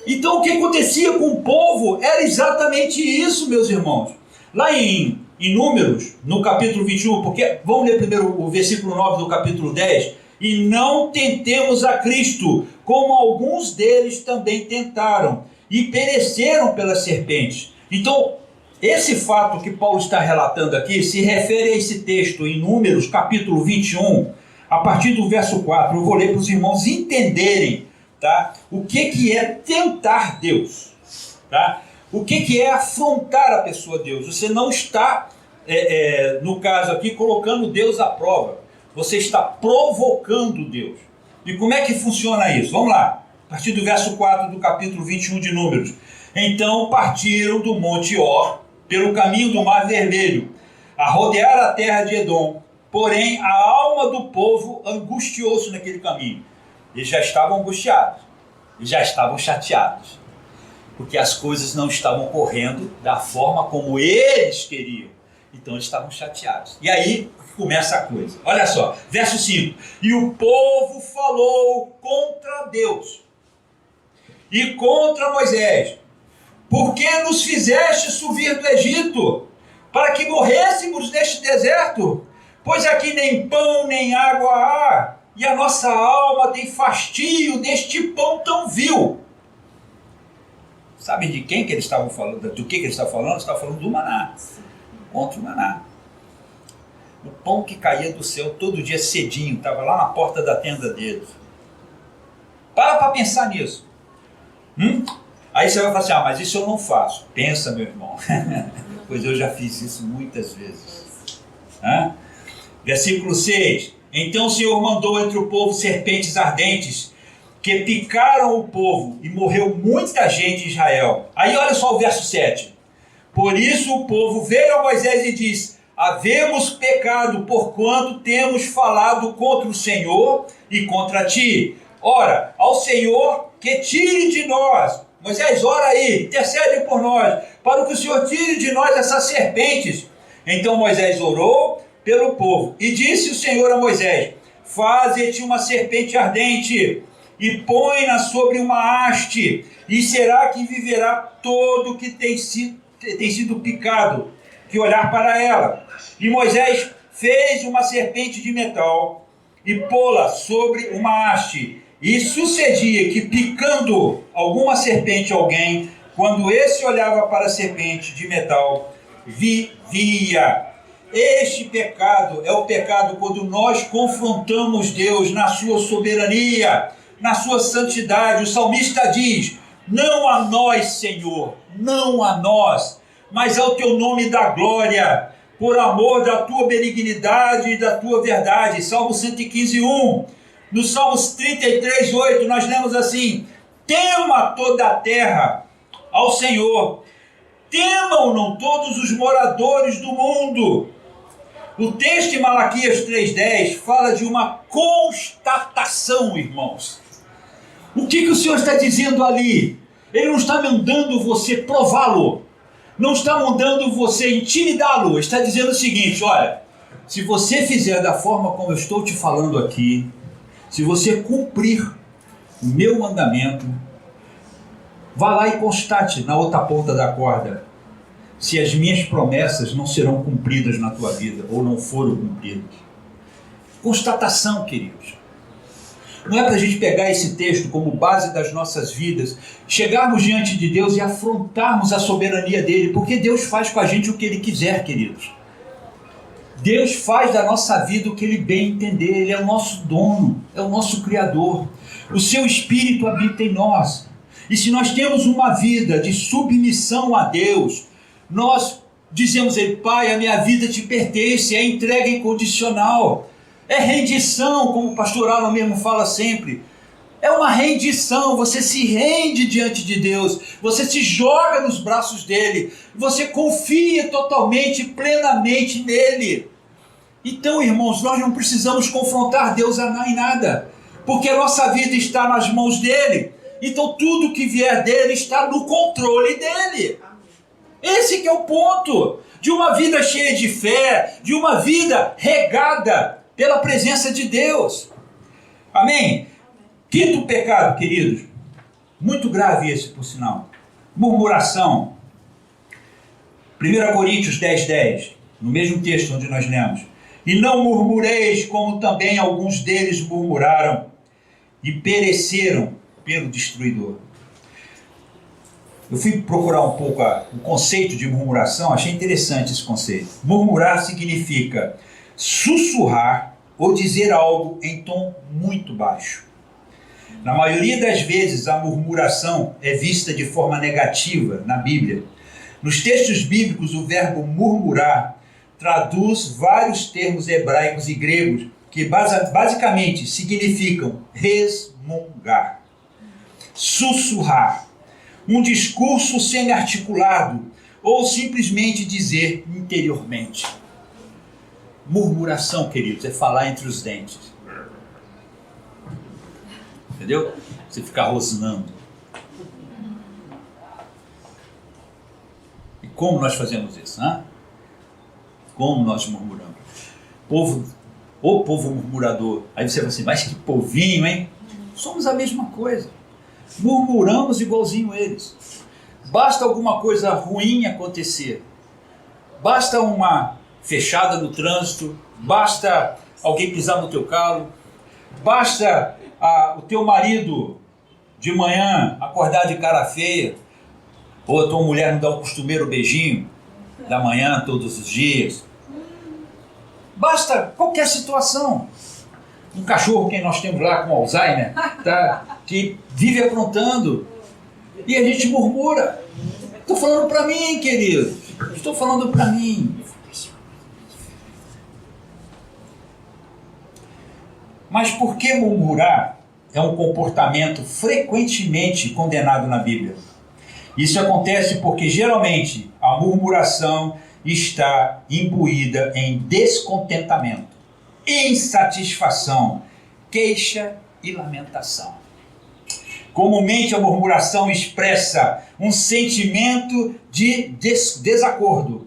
Então o que acontecia com o povo era exatamente isso, meus irmãos. Lá em Números, no capítulo 21, porque vamos ler primeiro o versículo 9 do capítulo 10. E não tentemos a Cristo, como alguns deles também tentaram, e pereceram pelas serpentes. Então, esse fato que Paulo está relatando aqui se refere a esse texto em Números, capítulo 21, a partir do verso 4. Eu vou ler para os irmãos entenderem, tá, o que é tentar Deus, tá? O que é afrontar a pessoa de Deus. Você não está, no caso aqui, colocando Deus à prova. Você está provocando Deus. E como é que funciona isso? Vamos lá, a partir do verso 4 do capítulo 21 de Números. Então partiram do Monte Or, pelo caminho do Mar Vermelho, a rodear a terra de Edom. Porém, a alma do povo angustiou-se naquele caminho. Eles já estavam angustiados, eles já estavam chateados, porque as coisas não estavam correndo da forma como eles queriam. Então eles estavam chateados. E aí começa a coisa. Olha só, verso 5. E o povo falou contra Deus e contra Moisés: por que nos fizeste subir do Egito, para que morrêssemos neste deserto? Pois aqui nem pão nem água há, e a nossa alma tem fastio deste pão tão vil. Sabe de quem que eles estavam falando? Do que eles estavam falando? Eles estavam falando do maná. Contra o maná. O pão que caía do céu todo dia cedinho, estava lá na porta da tenda deles. Para pensar nisso. Aí você vai falar assim, mas isso eu não faço. Pensa, meu irmão. Pois eu já fiz isso muitas vezes. Versículo 6. Então o Senhor mandou entre o povo serpentes ardentes, que picaram o povo, e morreu muita gente em Israel. Aí olha só o verso 7. Por isso o povo veio a Moisés e disse: havemos pecado, porquanto temos falado contra o Senhor e contra ti. Ora, ao Senhor que tire de nós. Moisés, ora aí, intercede por nós, para que o Senhor tire de nós essas serpentes. Então Moisés orou pelo povo, e disse o Senhor a Moisés: faze-te uma serpente ardente, e põe-na sobre uma haste, e será que viverá todo que tem sido picado, que olhar para ela. E Moisés fez uma serpente de metal, e pô-la sobre uma haste, e sucedia que, picando alguma serpente alguém, quando esse olhava para a serpente de metal, vivia. Este pecado é o pecado quando nós confrontamos Deus na sua soberania, na sua santidade. O salmista diz: não a nós, Senhor, não a nós, mas ao teu nome da glória, por amor da tua benignidade e da tua verdade. Salmo 115:1. No Salmos 33:8 nós lemos assim: tema toda a terra ao Senhor, temam-no todos os moradores do mundo. O texto de Malaquias 3:10 fala de uma constatação, irmãos. O que o Senhor está dizendo ali? Ele não está mandando você prová-lo, não está mandando você intimidá-lo. Está dizendo o seguinte: olha, se você fizer da forma como eu estou te falando aqui, se você cumprir o meu mandamento, vá lá e constate na outra ponta da corda se as minhas promessas não serão cumpridas na tua vida ou não foram cumpridas. Constatação, queridos. Não é para a gente pegar esse texto como base das nossas vidas, chegarmos diante de Deus e afrontarmos a soberania dele, porque Deus faz com a gente o que ele quiser, queridos. Deus faz da nossa vida o que ele bem entender. Ele é o nosso dono, é o nosso Criador. O seu Espírito habita em nós. E se nós temos uma vida de submissão a Deus, nós dizemos a ele: Pai, a minha vida te pertence, é entrega incondicional, é rendição, como o pastor Alan mesmo fala sempre. É uma rendição, você se rende diante de Deus, você se joga nos braços dele, você confia totalmente, plenamente nele. Então, irmãos, nós não precisamos confrontar Deus em nada, porque a nossa vida está nas mãos dele. Então tudo que vier dele está no controle dele. Esse que é o ponto de uma vida cheia de fé, de uma vida regada pela presença de Deus. Amém? Quinto pecado, queridos, muito grave esse, por sinal: murmuração. 1 Coríntios 10:10, no mesmo texto onde nós lemos: e não murmureis, como também alguns deles murmuraram e pereceram pelo destruidor. Eu fui procurar um pouco o conceito de murmuração, achei interessante esse conceito. Murmurar significa sussurrar ou dizer algo em tom muito baixo. Na maioria das vezes, a murmuração é vista de forma negativa na Bíblia. Nos textos bíblicos, o verbo murmurar traduz vários termos hebraicos e gregos que basicamente significam resmungar, sussurrar, um discurso semi-articulado ou simplesmente dizer interiormente. Murmuração, queridos, é falar entre os dentes. Entendeu? Você ficar rosnando. E como nós fazemos isso? Hein? Como nós murmuramos? O povo murmurador. Aí você fala assim: mas que povinho, hein? Somos a mesma coisa. Murmuramos igualzinho eles. Basta alguma coisa ruim acontecer, basta uma fechada no trânsito, basta alguém pisar no teu calo, basta o teu marido de manhã acordar de cara feia, ou a tua mulher não dar o costumeiro beijinho da manhã todos os dias. Basta qualquer situação. Um cachorro que nós temos lá com Alzheimer, tá, que vive aprontando, e a gente murmura. Estou falando para mim, querido. Estou falando para mim. Mas por que murmurar é um comportamento frequentemente condenado na Bíblia? Isso acontece porque geralmente a murmuração está imbuída em descontentamento, insatisfação, queixa e lamentação. Comumente a murmuração expressa um sentimento de desacordo,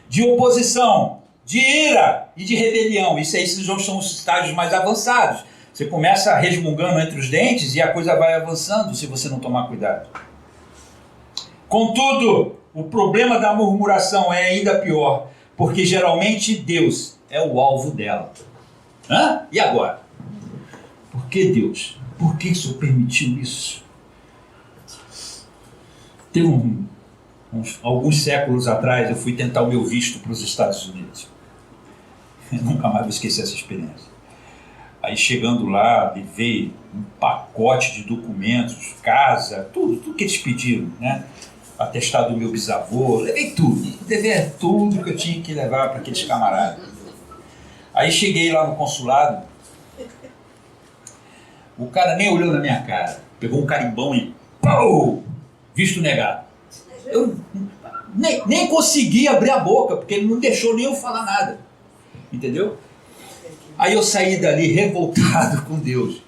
de oposição, de ira e de rebelião. Isso aí são os estágios mais avançados. Você começa resmungando entre os dentes e a coisa vai avançando se você não tomar cuidado. Contudo, o problema da murmuração é ainda pior, porque geralmente Deus é o alvo dela. E agora? Por que Deus? Por que o Senhor permitiu isso? Teve alguns séculos atrás, eu fui tentar o meu visto para os Estados Unidos. Eu nunca mais vou esquecer essa experiência. Aí chegando lá, levei um pacote de documentos, casa, tudo que eles pediram, né? Atestado do meu bisavô, levei tudo. Levei tudo que eu tinha que levar para aqueles camaradas. Aí cheguei lá no consulado, o cara nem olhou na minha cara, pegou um carimbão e pau, visto negado. Eu nem consegui abrir a boca, porque ele não deixou nem eu falar nada, entendeu? Aí eu saí dali revoltado com Deus.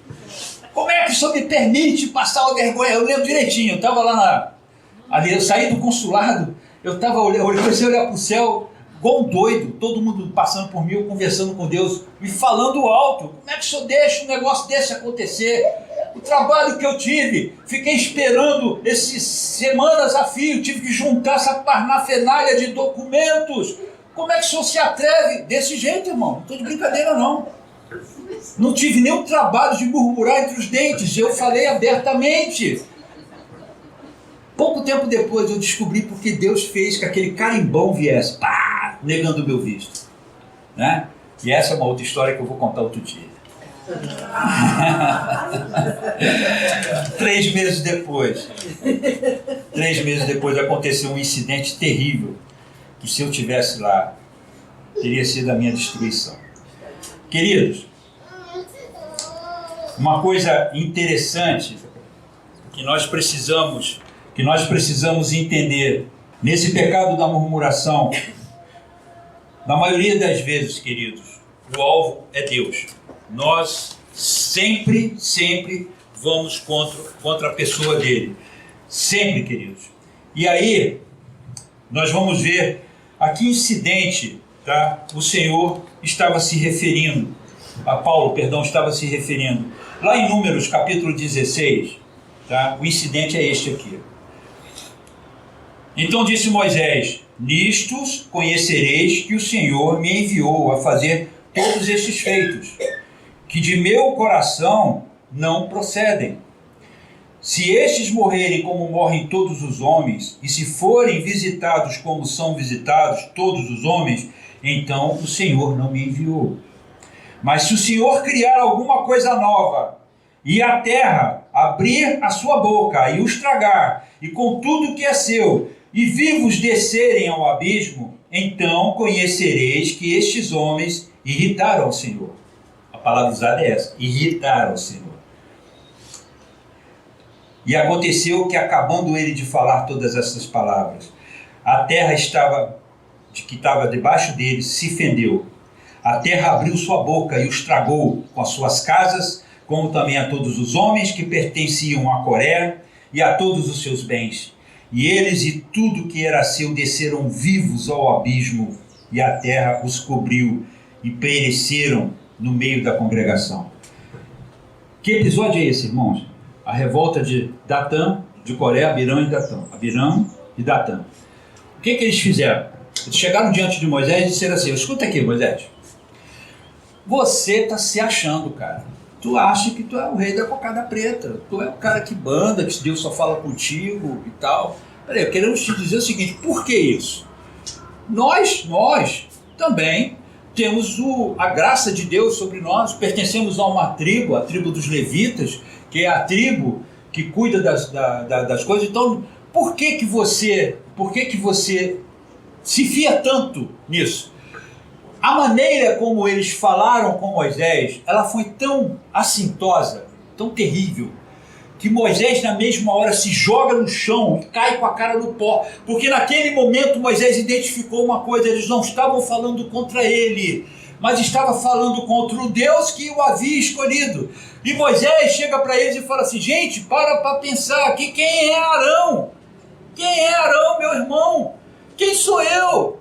Como é que o Senhor me permite passar uma vergonha? Eu lembro direitinho, eu estava lá ali, eu saí do consulado, eu estava comecei a olhar para o céu, igual um doido, todo mundo passando por mim, eu conversando com Deus, me falando alto. Como é que o Senhor deixa um negócio desse acontecer? O trabalho que eu tive, fiquei esperando esses semanas a fio, tive que juntar essa parnafenalha de documentos. Como é que o Senhor se atreve? Desse jeito, irmão, não estou de brincadeira não. Não tive nem o trabalho de murmurar entre os dentes, eu falei abertamente. Pouco tempo depois eu descobri porque Deus fez que aquele carimbão viesse, pá, negando o meu visto, né? E essa é uma outra história que eu vou contar outro dia. 3 meses depois aconteceu um incidente terrível, que se eu tivesse lá, teria sido a minha destruição. Queridos, uma coisa interessante que nós precisamos entender nesse pecado da murmuração, na maioria das vezes, queridos, o alvo é Deus. Nós sempre vamos contra a pessoa dele. Sempre, queridos. E aí, nós vamos ver a que incidente, tá, o Senhor estava se referindo, Paulo estava se referindo. Lá em Números, capítulo 16, tá, o incidente é este aqui. Então disse Moisés: nistos conhecereis que o Senhor me enviou a fazer todos estes feitos, que de meu coração não procedem. Se estes morrerem como morrem todos os homens, e se forem visitados como são visitados todos os homens, então o Senhor não me enviou. Mas se o Senhor criar alguma coisa nova, e a terra abrir a sua boca e os tragar, e com tudo que é seu, e vivos descerem ao abismo, então conhecereis que estes homens irritaram ao Senhor. A palavra usada é essa: irritaram ao Senhor. E aconteceu que, acabando ele de falar todas essas palavras, a terra que estava debaixo deles se fendeu. A terra abriu sua boca e os tragou com as suas casas, como também a todos os homens que pertenciam a Coré e a todos os seus bens. E eles e tudo que era seu desceram vivos ao abismo, e a terra os cobriu e pereceram no meio da congregação. Que episódio é esse, irmãos? A revolta de Datã, de Coré, Abirão e Datã. O que eles fizeram? Eles chegaram diante de Moisés e disseram assim: escuta aqui, Moisés, você está se achando, cara. Tu acha que tu é o rei da cocada preta, tu é o cara que banda, que Deus só fala contigo e tal. Peraí, queremos te dizer o seguinte: por que isso? Nós também temos a graça de Deus sobre nós, pertencemos a uma tribo, a tribo dos levitas, que é a tribo que cuida das coisas. Então, por que você se fia tanto nisso? A maneira como eles falaram com Moisés, ela foi tão assintosa, tão terrível, que Moisés na mesma hora se joga no chão e cai com a cara no pó, porque naquele momento Moisés identificou uma coisa: eles não estavam falando contra ele, mas estavam falando contra o Deus que o havia escolhido. E Moisés chega para eles e fala assim: gente, para pensar, que quem é Arão? Quem é Arão, meu irmão? Quem sou eu?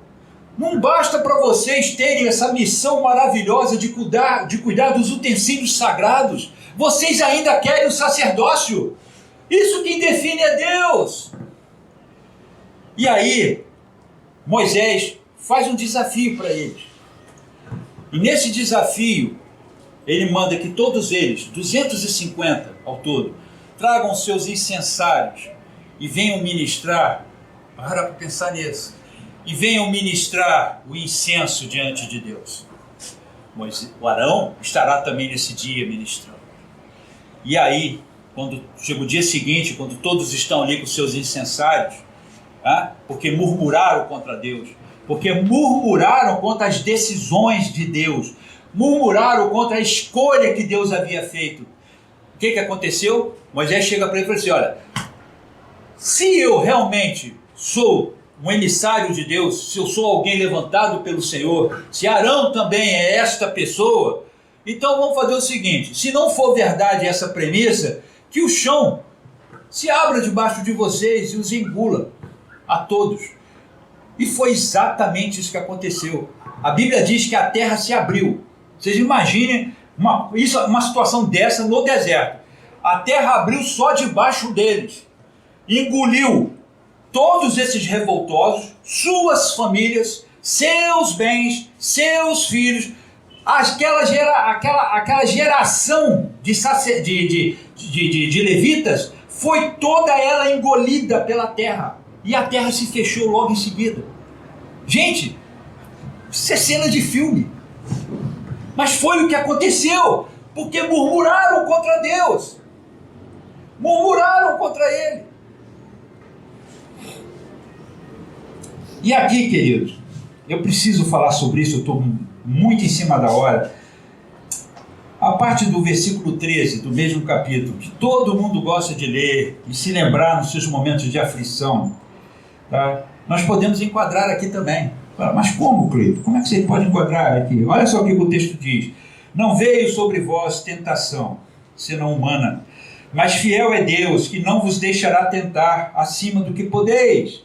Não basta para vocês terem essa missão maravilhosa de cuidar dos utensílios sagrados, vocês ainda querem o sacerdócio. Isso quem define é Deus. E aí, Moisés faz um desafio para eles. E nesse desafio, ele manda que todos eles, 250 ao todo, tragam seus incensários e venham ministrar. Para pensar nisso. E venham ministrar o incenso diante de Deus. O Arão estará também nesse dia ministrando. E aí, quando chega o dia seguinte, quando todos estão ali com seus incensários, porque murmuraram contra Deus, porque murmuraram contra as decisões de Deus, murmuraram contra a escolha que Deus havia feito. O que aconteceu? Moisés chega para ele e fala assim: olha, se eu realmente sou um emissário de Deus, se eu sou alguém levantado pelo Senhor, se Arão também é esta pessoa, então vamos fazer o seguinte: se não for verdade essa premissa, que o chão se abra debaixo de vocês e os engula a todos. E foi exatamente isso que aconteceu. A Bíblia diz que a terra se abriu. Vocês imaginem uma situação dessa no deserto. A terra abriu só debaixo deles, engoliu todos esses revoltosos, suas famílias, seus bens, seus filhos, aquela geração de levitas, foi toda ela engolida pela terra, e a terra se fechou logo em seguida. Gente, isso é cena de filme, mas foi o que aconteceu, porque murmuraram contra Deus, murmuraram contra Ele. E aqui, queridos, eu preciso falar sobre isso, eu estou muito em cima da hora. A parte do versículo 13 do mesmo capítulo, que todo mundo gosta de ler e se lembrar nos seus momentos de aflição, tá? Nós podemos enquadrar aqui também. Mas como, Cleito? Como é que você pode enquadrar aqui? Olha só o que o texto diz: não veio sobre vós tentação, senão humana, mas fiel é Deus, que não vos deixará tentar acima do que podeis.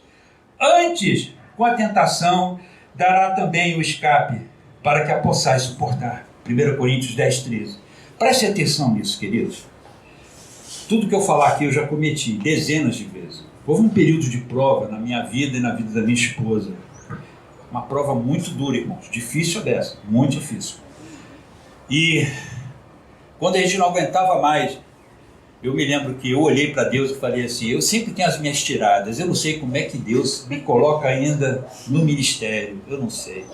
Antes, com a tentação, dará também o escape, para que a possais suportar. 1 Coríntios 10, 13. Preste atenção nisso, queridos. Tudo que eu falar aqui eu já cometi dezenas de vezes. Houve um período de prova na minha vida e na vida da minha esposa. Uma prova muito dura, irmãos. Difícil dessa, muito difícil. E quando a gente não aguentava mais, eu me lembro que eu olhei para Deus e falei assim: eu sempre tenho as minhas tiradas, eu não sei como é que Deus me coloca ainda no ministério, eu não sei.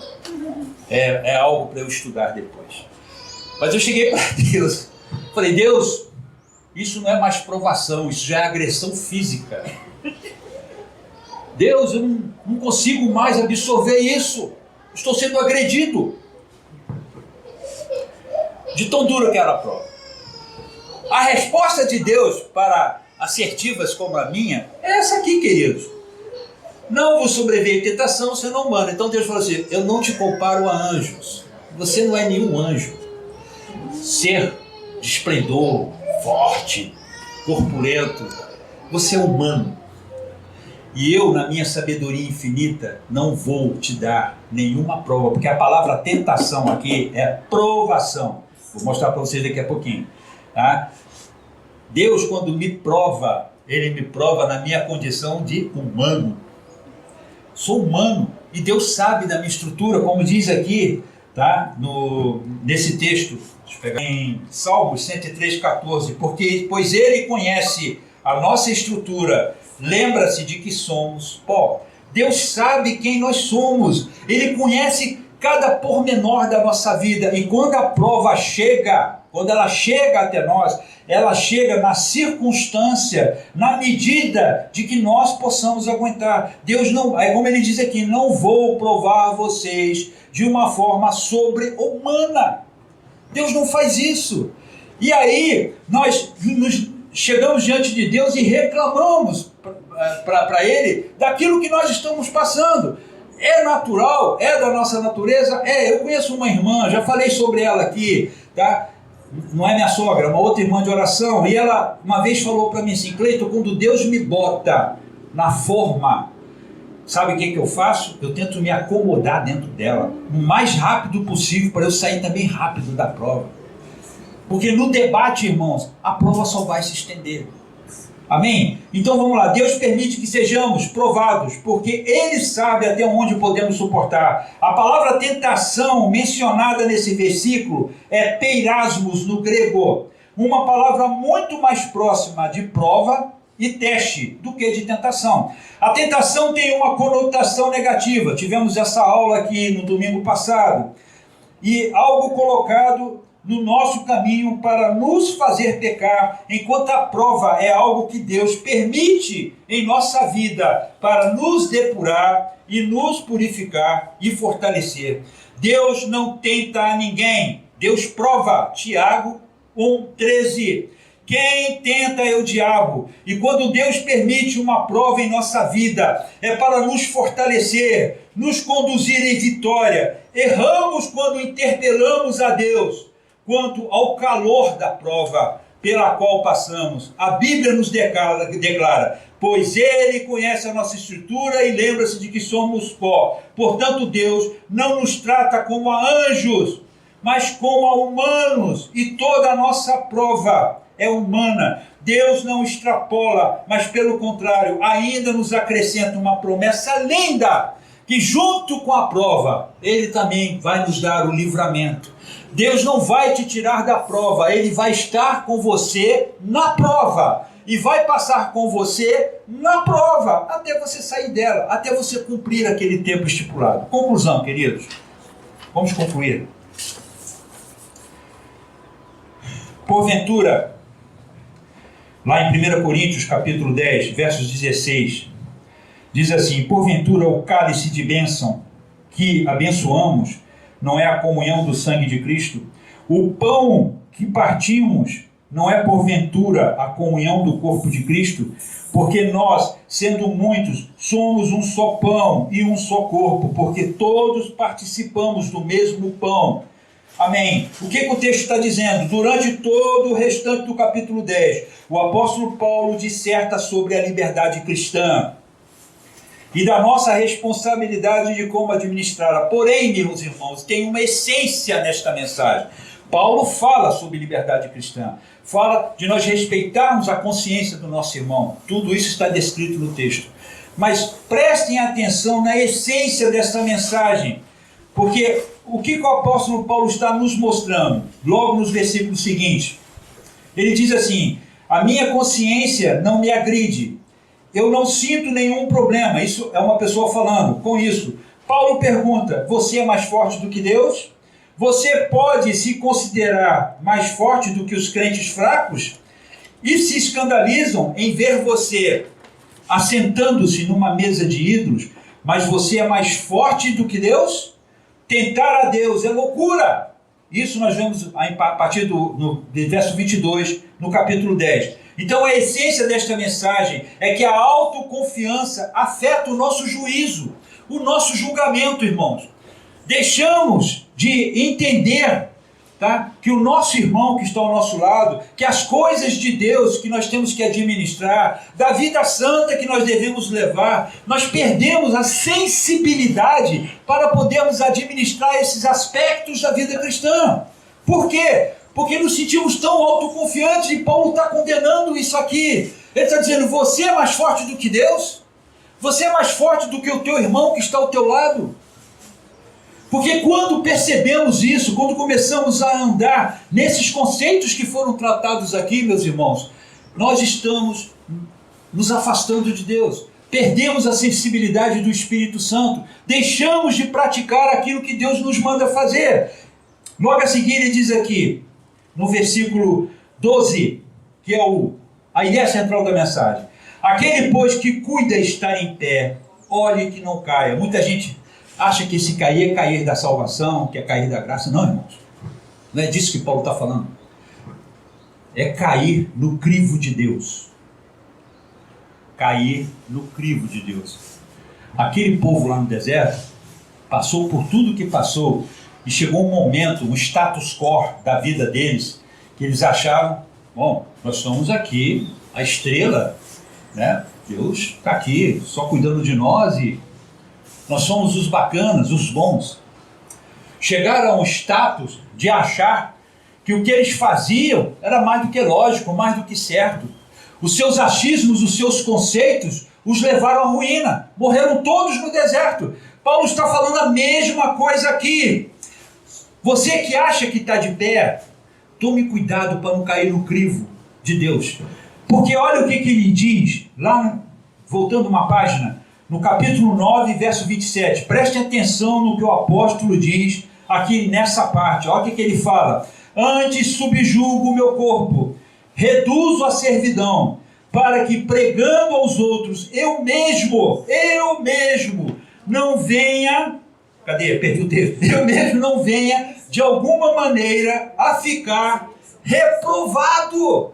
É algo para eu estudar depois. Mas eu cheguei para Deus, falei: Deus, isso não é mais provação, isso já é agressão física. Deus, eu não consigo mais absorver isso, estou sendo agredido. De tão dura que era a prova. A resposta de Deus para assertivas como a minha é essa aqui, queridos: não vos sobreveio tentação senão humana. Então Deus falou assim: eu não te comparo a anjos, você não é nenhum anjo, ser de esplendor, forte, corpulento, você é humano, e eu, na minha sabedoria infinita, não vou te dar nenhuma prova, porque a palavra tentação aqui é provação. Vou mostrar para vocês daqui a pouquinho, tá? Deus, quando me prova, Ele me prova na minha condição de humano. Sou humano, E Deus sabe da minha estrutura, como diz aqui, tá? Nesse texto. Deixa eu pegar em Salmos 103,14. Pois Ele conhece a nossa estrutura, lembra-se de que somos pó. Deus sabe quem nós somos. Ele conhece cada pormenor da nossa vida. E quando a prova chega, quando ela chega até nós, ela chega na circunstância, na medida de que nós possamos aguentar. Deus não, como ele diz aqui, não vou provar vocês de uma forma sobre-humana. Deus não faz isso. E aí, nós chegamos diante de Deus e reclamamos para Ele daquilo que nós estamos passando. É natural, é da nossa natureza, eu conheço uma irmã, já falei sobre ela aqui, tá? Não é minha sogra, é uma outra irmã de oração, e ela uma vez falou para mim assim: Cleiton, quando Deus me bota na forma, sabe o que eu faço? Eu tento me acomodar dentro dela, o mais rápido possível, para eu sair também rápido da prova. Porque no debate, irmãos, a prova só vai se estender. Amém? Então vamos lá, Deus permite que sejamos provados, porque Ele sabe até onde podemos suportar. A palavra tentação mencionada nesse versículo é peirasmos no grego, uma palavra muito mais próxima de prova e teste do que de tentação. A tentação tem uma conotação negativa, tivemos essa aula aqui no domingo passado, e algo colocado no nosso caminho para nos fazer pecar, enquanto a prova é algo que Deus permite em nossa vida para nos depurar e nos purificar e fortalecer. Deus não tenta a ninguém, Deus prova. Tiago 1,13. Quem tenta é o diabo, e quando Deus permite uma prova em nossa vida, é para nos fortalecer, nos conduzir em vitória. Erramos quando interpelamos a Deus quanto ao calor da prova pela qual passamos. A Bíblia nos declara: pois Ele conhece a nossa estrutura e lembra-se de que somos pó. Portanto, Deus não nos trata como a anjos, mas como a humanos, e toda a nossa prova é humana. Deus não extrapola, mas pelo contrário, ainda nos acrescenta uma promessa linda, que junto com a prova, Ele também vai nos dar o livramento. Deus não vai te tirar da prova, Ele vai estar com você na prova, e vai passar com você na prova, até você sair dela, até você cumprir aquele tempo estipulado. Conclusão, queridos, vamos concluir. Porventura, lá em 1 Coríntios capítulo 10, versos 16, diz assim: porventura o cálice de bênção que abençoamos não é a comunhão do sangue de Cristo? O pão que partimos não é porventura a comunhão do corpo de Cristo? Porque nós, sendo muitos, somos um só pão e um só corpo, porque todos participamos do mesmo pão. Amém. O que o texto está dizendo? Durante todo o restante do capítulo 10, o apóstolo Paulo disserta sobre a liberdade cristã e da nossa responsabilidade de como administrá-la. Porém, meus irmãos, tem uma essência nesta mensagem. Paulo fala sobre liberdade cristã, fala de nós respeitarmos a consciência do nosso irmão. Tudo isso está descrito no texto. Mas prestem atenção na essência desta mensagem, porque o que o apóstolo Paulo está nos mostrando, logo nos versículos seguintes? Ele diz assim: a minha consciência não me agride, eu não sinto nenhum problema. Isso é uma pessoa falando. Com isso, Paulo pergunta: você é mais forte do que Deus? Você pode se considerar mais forte do que os crentes fracos? E se escandalizam em ver você assentando-se numa mesa de ídolos, mas você é mais forte do que Deus? Tentar a Deus é loucura. Isso nós vemos a partir do verso 22, no capítulo 10. Então a essência desta mensagem é que a autoconfiança afeta o nosso juízo, o nosso julgamento, irmãos. Deixamos de entender, tá, que o nosso irmão que está ao nosso lado, que as coisas de Deus que nós temos que administrar, da vida santa que nós devemos levar, nós perdemos a sensibilidade para podermos administrar esses aspectos da vida cristã. Por quê? Porque nos sentimos tão autoconfiantes, e Paulo está condenando isso aqui. Ele está dizendo: você é mais forte do que Deus? Você é mais forte do que o teu irmão que está ao teu lado. Porque quando percebemos isso, quando começamos a andar nesses conceitos que foram tratados aqui, meus irmãos, nós estamos nos afastando de Deus. Perdemos a sensibilidade do Espírito Santo. Deixamos de praticar aquilo que Deus nos manda fazer. Logo a seguir ele diz aqui, no versículo 12, que é a ideia central da mensagem. Aquele, pois, que cuida estar em pé, olhe que não caia. Muita gente acha que esse cair é cair da salvação, que é cair da graça. Não, irmãos. Não é disso que Paulo está falando. É cair no crivo de Deus. Cair no crivo de Deus. Aquele povo lá no deserto passou por tudo que passou e chegou um momento, um status quo da vida deles, que eles acharam, bom, nós estamos aqui, a estrela, né? Deus está aqui, só cuidando de nós e nós somos os bacanas, os bons. Chegaram ao status de achar que o que eles faziam era mais do que lógico, mais do que certo. Os seus achismos, os seus conceitos os levaram à ruína. Morreram todos no deserto. Paulo está falando a mesma coisa aqui. Você que acha que está de pé, tome cuidado para não cair no crivo de Deus. Porque olha o que ele diz, lá, voltando uma página, no capítulo 9, verso 27. Preste atenção no que o apóstolo diz aqui nessa parte. Olha o que ele fala. Antes subjugo o meu corpo, reduzo a servidão, para que pregando aos outros, eu mesmo, não venha, perdi o texto, eu mesmo não venha, de alguma maneira, a ficar reprovado.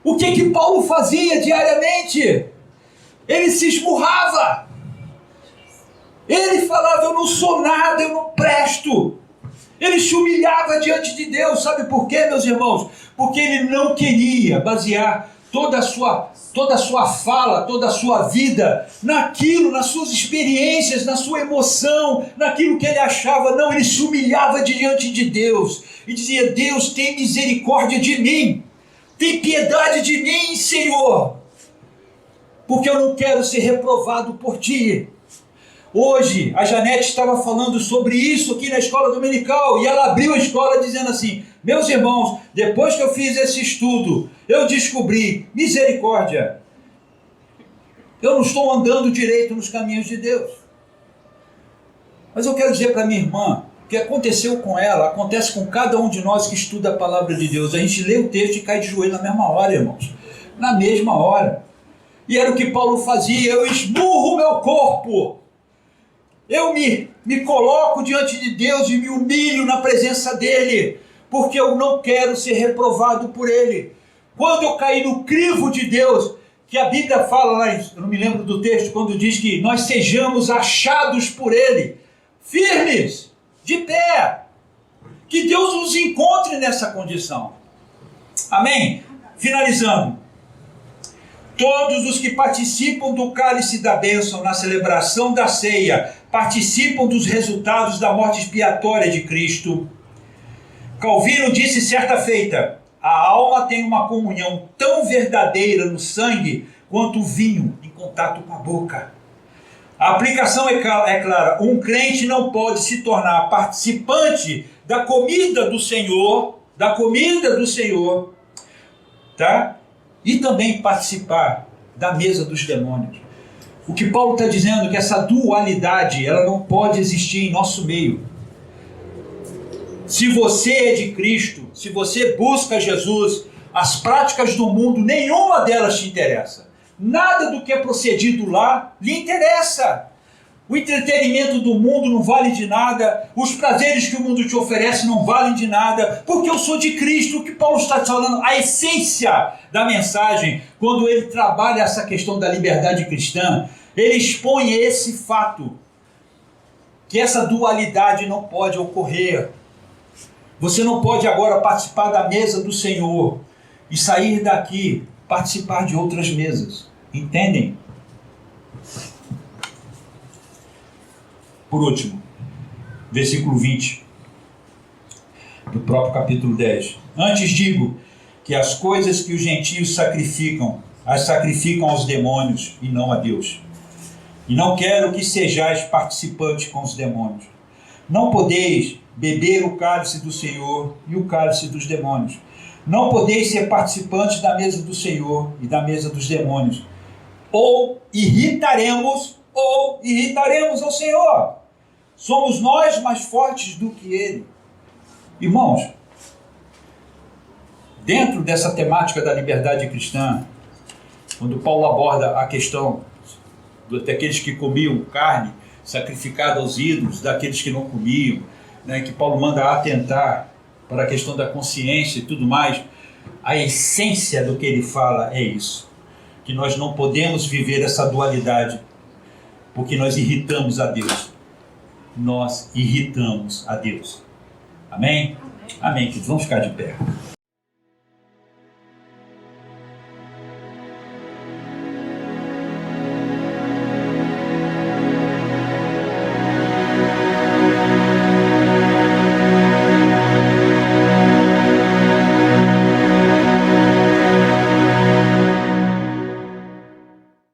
O que Paulo fazia diariamente? Ele se esmurrava. Ele falava, eu não sou nada, eu não presto. Ele se humilhava diante de Deus. Sabe por quê, meus irmãos? Porque ele não queria basear toda a sua fala, toda a sua vida naquilo, nas suas experiências, na sua emoção, naquilo que ele achava. Não, ele se humilhava diante de Deus e dizia, Deus, tem misericórdia de mim, tem piedade de mim, Senhor, porque eu não quero ser reprovado por Ti. Hoje, a Janete estava falando sobre isso aqui na escola dominical, e ela abriu a escola dizendo assim, meus irmãos, depois que eu fiz esse estudo, eu descobri, misericórdia, eu não estou andando direito nos caminhos de Deus. Mas eu quero dizer para minha irmã, o que aconteceu com ela, acontece com cada um de nós que estuda a palavra de Deus. A gente lê o texto e cai de joelho na mesma hora, irmãos. Na mesma hora. E era o que Paulo fazia, eu esmurro o meu corpo. Eu me coloco diante de Deus e me humilho na presença dEle, porque eu não quero ser reprovado por Ele. Quando eu caí no crivo de Deus, que a Bíblia fala lá, eu não me lembro do texto, quando diz que nós sejamos achados por Ele, firmes, de pé, que Deus nos encontre nessa condição. Amém? Finalizando. Todos os que participam do cálice da bênção na celebração da ceia, participam dos resultados da morte expiatória de Cristo. Calvino disse certa feita, a alma tem uma comunhão tão verdadeira no sangue quanto o vinho em contato com a boca. A aplicação é clara, um crente não pode se tornar participante da comida do Senhor, tá? E também participar da mesa dos demônios. O que Paulo está dizendo é que essa dualidade, ela não pode existir em nosso meio. Se você é de Cristo, se você busca Jesus, as práticas do mundo, nenhuma delas te interessa. Nada do que é procedido lá lhe interessa. O entretenimento do mundo não vale de nada, os prazeres que o mundo te oferece não valem de nada, porque eu sou de Cristo. O que Paulo está falando, a essência da mensagem, quando ele trabalha essa questão da liberdade cristã, ele expõe esse fato, que essa dualidade não pode ocorrer. Você não pode agora participar da mesa do Senhor e sair daqui, participar de outras mesas. Entendem? Por último, versículo 20, do próprio capítulo 10. Antes digo que as coisas que os gentios sacrificam, as sacrificam aos demônios e não a Deus. E não quero que sejais participantes com os demônios. Não podeis beber o cálice do Senhor e o cálice dos demônios. Não podeis ser participantes da mesa do Senhor e da mesa dos demônios. Ou irritaremos ao Senhor. Somos nós mais fortes do que Ele. Irmãos, dentro dessa temática da liberdade cristã, quando Paulo aborda a questão daqueles que comiam carne sacrificada aos ídolos, daqueles que não comiam, né, que Paulo manda atentar para a questão da consciência e tudo mais, a essência do que ele fala é isso, que nós não podemos viver essa dualidade, porque nós irritamos a Deus. Nós irritamos a Deus. Amém? Amém, queridos. Vamos ficar de pé.